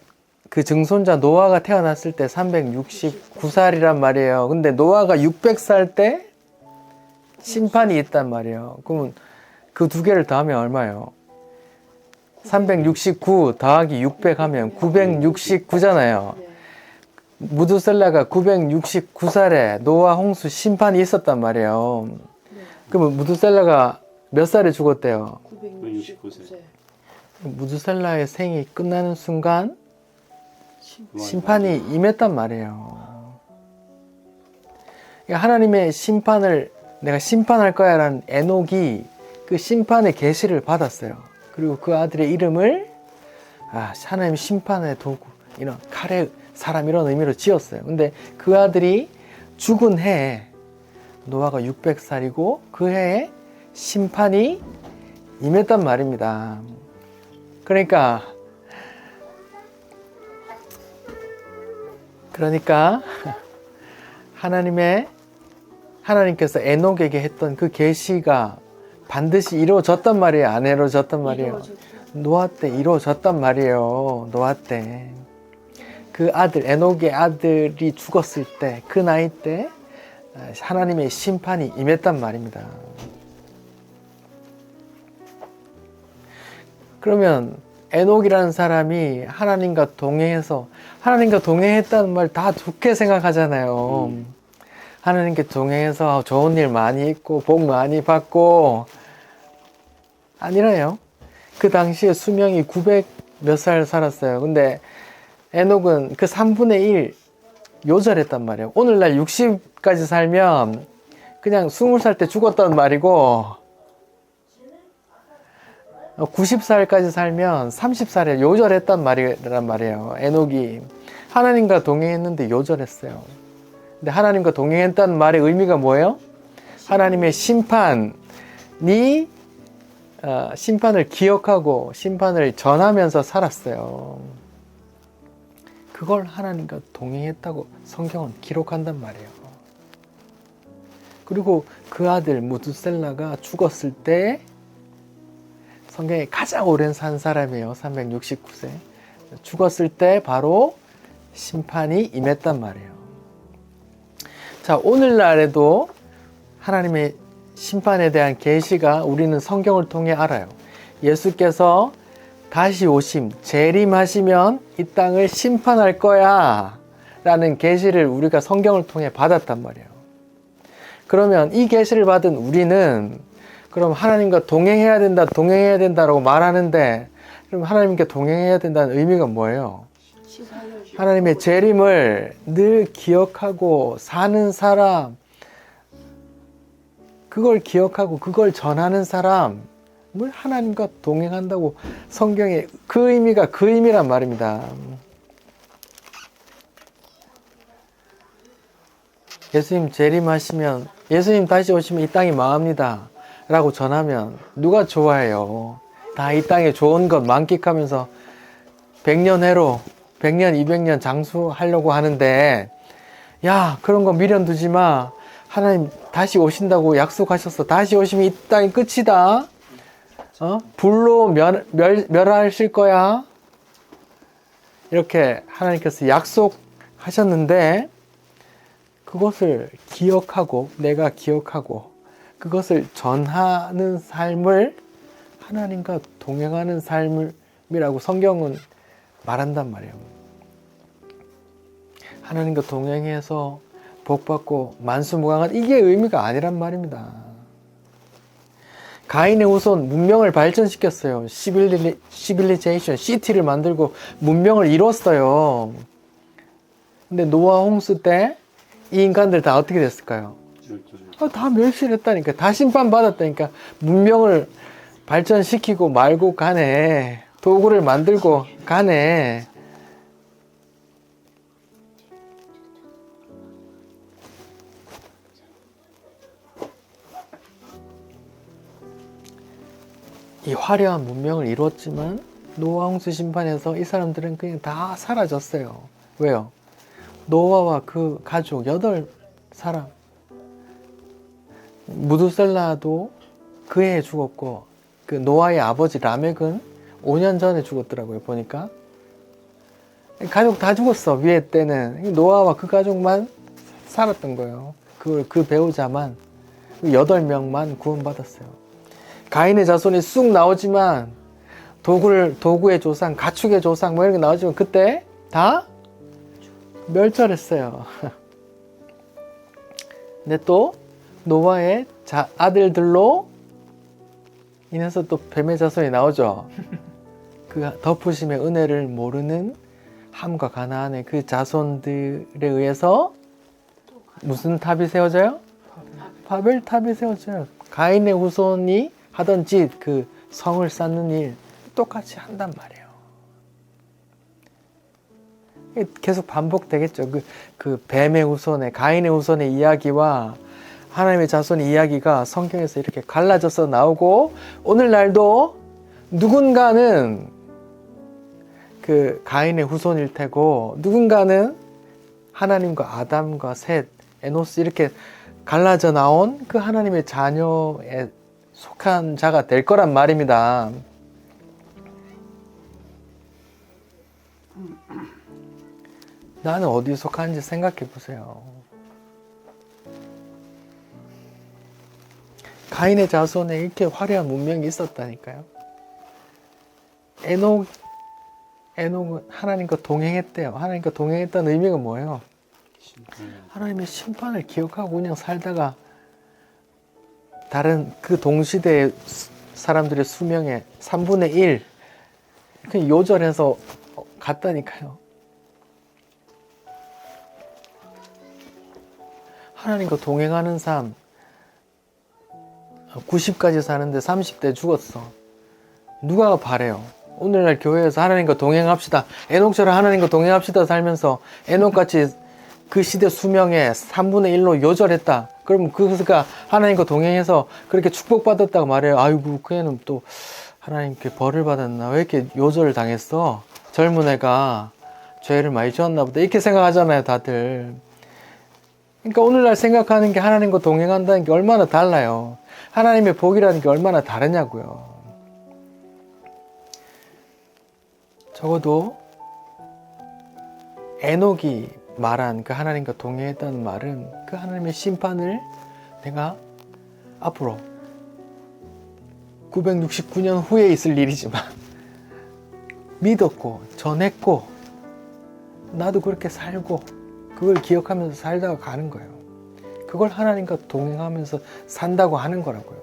그 증손자 노아가 태어났을 때 369살이란 말이에요. 근데 노아가 600살 때 심판이 있단 말이에요. 그러면 그 두 개를 더하면 얼마예요? 369 더하기 600 하면 969잖아요. 네. 무드셀라가 969살에 노아 홍수 심판이 있었단 말이에요. 네. 그러면 무드셀라가 몇 살에 죽었대요? 969세. 무드셀라의 생이 끝나는 순간 심판이 임했단 말이에요. 그러니까 하나님의 심판을 내가 심판할 거야 라는 에녹이 그 심판의 계시를 받았어요. 그리고 그 아들의 이름을 하나님 심판의 도구, 이런 칼의 사람 이런 의미로 지었어요. 근데 그 아들이 죽은 해에 노아가 600살이고 그 해에 심판이 임했단 말입니다. 그러니까 하나님께서 에녹에게 했던 그 계시가 반드시 이루어졌단 말이에요. 안 이루어졌단 말이에요. 노아 때 이루어졌단 말이에요. 노아 때. 그 아들, 에녹의 아들이 죽었을 때, 그 나이 때 하나님의 심판이 임했단 말입니다. 그러면 에녹이라는 사람이 하나님과 동행했다는 말 다 좋게 생각하잖아요. 하나님께 동행해서 좋은 일 많이 있고 복 많이 받고, 아니라요. 그 당시에 수명이 900 몇 살 살았어요. 근데 에녹은 그 3분의 1 요절했단 말이에요. 오늘날 60까지 살면 그냥 20살 때 죽었단 말이고, 90살까지 살면 30살에 요절했단 말이란 말이에요. 에녹이 하나님과 동행했는데 요절했어요. 근데 하나님과 동행했다는 말의 의미가 뭐예요? 하나님의 심판을 기억하고 심판을 전하면서 살았어요. 그걸 하나님과 동행했다고 성경은 기록한단 말이에요. 그리고 그 아들 무드셀라가 죽었을 때 성경에 가장 오랜 산 사람이에요. 369세. 죽었을 때 바로 심판이 임했단 말이에요. 자, 오늘날에도 하나님의 심판에 대한 계시가 우리는 성경을 통해 알아요. 예수께서 다시 오심, 재림하시면 이 땅을 심판할 거야 라는 계시를 우리가 성경을 통해 받았단 말이에요. 그러면 이 계시를 받은 우리는 그럼 하나님과 동행해야 된다라고 말하는데, 그럼 하나님께 동행해야 된다는 의미가 뭐예요? 하나님의 재림을 늘 기억하고 사는 사람, 그걸 기억하고 그걸 전하는 사람을 하나님과 동행한다고 성경에 그 의미가 그 의미란 말입니다. 예수님 재림하시면, 예수님 다시 오시면 이 땅이 망합니다 라고 전하면 누가 좋아해요? 다 이 땅에 좋은 것 만끽하면서 100년 해로 100년 200년 장수하려고 하는데, 야 그런 거 미련 두지 마, 하나님 다시 오신다고 약속하셨어, 다시 오시면 이 땅이 끝이다, 불로 멸하실 거야, 이렇게 하나님께서 약속하셨는데 그것을 기억하고 내가 기억하고 그것을 전하는 삶을 하나님과 동행하는 삶이라고 성경은 말한단 말이에요. 하나님과 동행해서 복받고 만수무강한, 이게 의미가 아니란 말입니다. 가인의 후손 문명을 발전시켰어요. 시빌리제이션, 시티를 만들고 문명을 이뤘어요. 근데 노아 홍수 때 이 인간들 다 어떻게 됐을까요? 다 멸시를 했다니까. 다 심판받았다니까. 문명을 발전시키고 말고 가네. 도구를 만들고 가네. 이 화려한 문명을 이뤘지만 노아 홍수 심판에서 이 사람들은 그냥 다 사라졌어요. 왜요? 노아와 그 가족 8사람, 무두셀라도 그 해에 죽었고, 그 노아의 아버지 라멕은 5년 전에 죽었더라고요. 보니까 가족 다 죽었어. 위에 때는 노아와 그 가족만 살았던 거예요. 그 배우자만, 8명만 구원받았어요. 가인의 자손이 쑥 나오지만 도구의 조상, 가축의 조상 뭐 이런 게 나오지만 그때 다 멸절했어요. 근데 또 노아의 아들들로 인해서 또 뱀의 자손이 나오죠. 그 덮으심의 은혜를 모르는 함과 가나안의 그 자손들에 의해서 무슨 탑이 세워져요? 바벨탑이 세워져요. 가인의 후손이 하던 짓, 그 성을 쌓는 일 똑같이 한단 말이에요. 계속 반복되겠죠. 그 뱀의 후손의, 가인의 후손의 이야기와 하나님의 자손의 이야기가 성경에서 이렇게 갈라져서 나오고, 오늘날도 누군가는 그 가인의 후손일 테고, 누군가는 하나님과 아담과 셋, 에노스 이렇게 갈라져 나온 그 하나님의 자녀에 속한 자가 될 거란 말입니다. 나는 어디에 속하는지 생각해 보세요. 가인의 자손에 이렇게 화려한 문명이 있었다니까요. 에녹은 하나님과 동행했대요. 하나님과 동행했다는 의미가 뭐예요? 하나님의 심판을 기억하고 그냥 살다가 다른 그 동시대의 사람들의 수명의 3분의 1 그냥 요절해서 갔다니까요. 하나님과 동행하는 삶, 90까지 사는데 30대 죽었어. 누가 바래요? 오늘날 교회에서 하나님과 동행합시다, 에녹처럼 하나님과 동행합시다 살면서 에녹같이 그 시대 수명의 3분의 1로 요절했다. 그러면 그가 하나님과 동행해서 그렇게 축복받았다고 말해요. 아이고, 그 애는 또 하나님께 벌을 받았나? 왜 이렇게 요절을 당했어? 젊은 애가 죄를 많이 지었나 보다. 이렇게 생각하잖아요, 다들. 그러니까 오늘날 생각하는 게 하나님과 동행한다는 게 얼마나 달라요. 하나님의 복이라는 게 얼마나 다르냐고요. 적어도 에녹이 말한 그 하나님과 동행했다는 말은 그 하나님의 심판을 내가 앞으로 969년 후에 있을 일이지만 믿었고 전했고 나도 그렇게 살고 그걸 기억하면서 살다가 가는 거예요. 그걸 하나님과 동행하면서 산다고 하는 거라고요.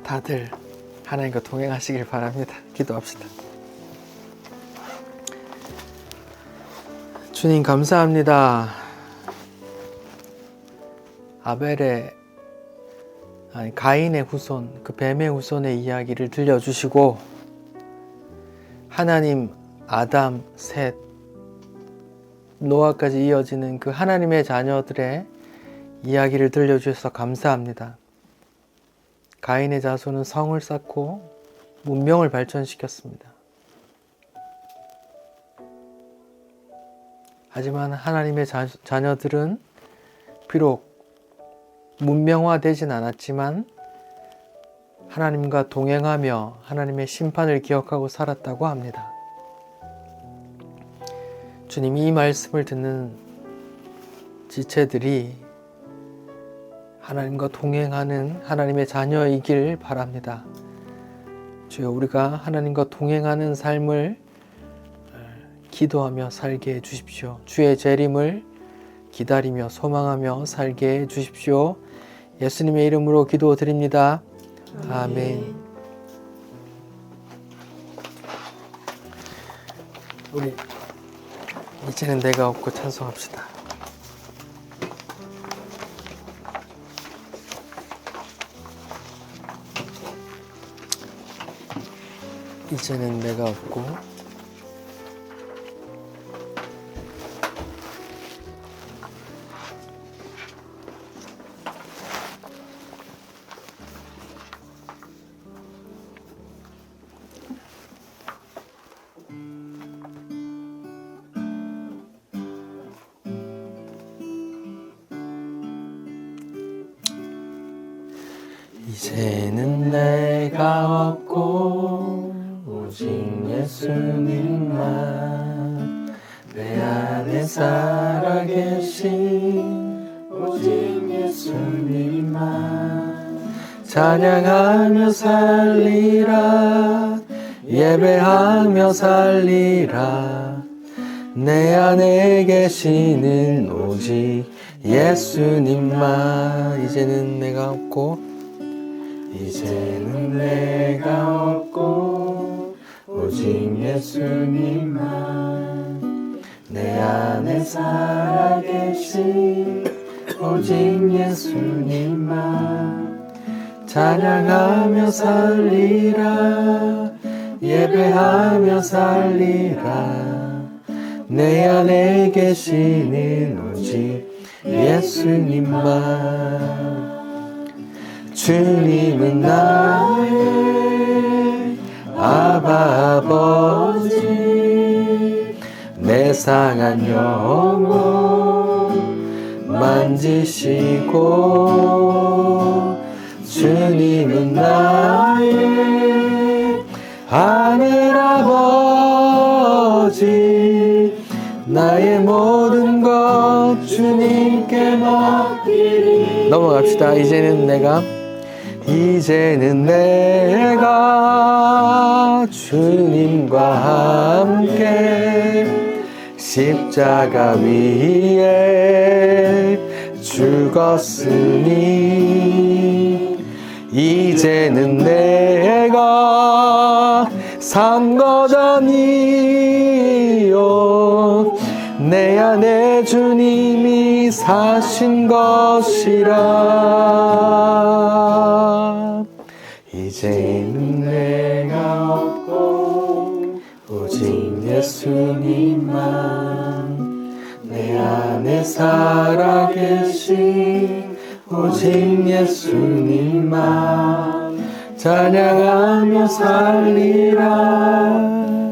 다들 하나님과 동행하시길 바랍니다. 기도합시다. 주님 감사합니다. 가인의 후손, 그 뱀의 후손의 이야기를 들려주시고 하나님, 아담, 셋, 노아까지 이어지는 그 하나님의 자녀들의 이야기를 들려주셔서 감사합니다. 가인의 자손은 성을 쌓고 문명을 발전시켰습니다. 하지만 하나님의 자녀들은 비록 문명화되진 않았지만 하나님과 동행하며 하나님의 심판을 기억하고 살았다고 합니다. 주님, 이 말씀을 듣는 지체들이 하나님과 동행하는 하나님의 자녀이길 바랍니다. 주여, 우리가 하나님과 동행하는 삶을 기도하며 살게 해주십시오. 주의 재림을 기다리며 소망하며 살게 해 주십시오. 예수님의 이름으로 기도드립니다. 아멘. 우리 이제는 내가 없고 찬송합시다. 이제는 내가 없고 이제는 내가 없고 오직 예수님만 내 안에 살아계신 오직 예수님만 찬양하며 살리라 예배하며 살리라 내 안에 계시는 오직 예수님만 이제는 내가 없고 이제는 내가 없고 오직 예수님만 내 안에 살아계신 오직 예수님만 찬양하며 살리라 예배하며 살리라 내 안에 계시는 오직 예수님만 주님은 나의 아바 아버지 내 상한 영혼 만지시고 주님은 나의 하늘 아버지 나의 모든 것 주님께 맡기리 넘어갑시다. 이제는 내가 주님과 함께 십자가 위에 죽었으니 이제는 내가 산 것 아니요 내 안에 주님이 사신 것이라 이제는 내가 없고 오직 예수님만 내 안에 살아계신 오직 예수님만 찬양하며 살리라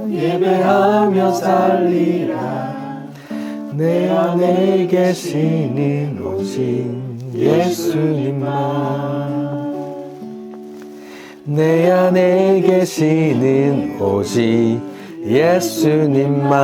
예배하며 살리라 내 안에 계시는 오직 예수님만 내 안에 계시는 오직 예수님만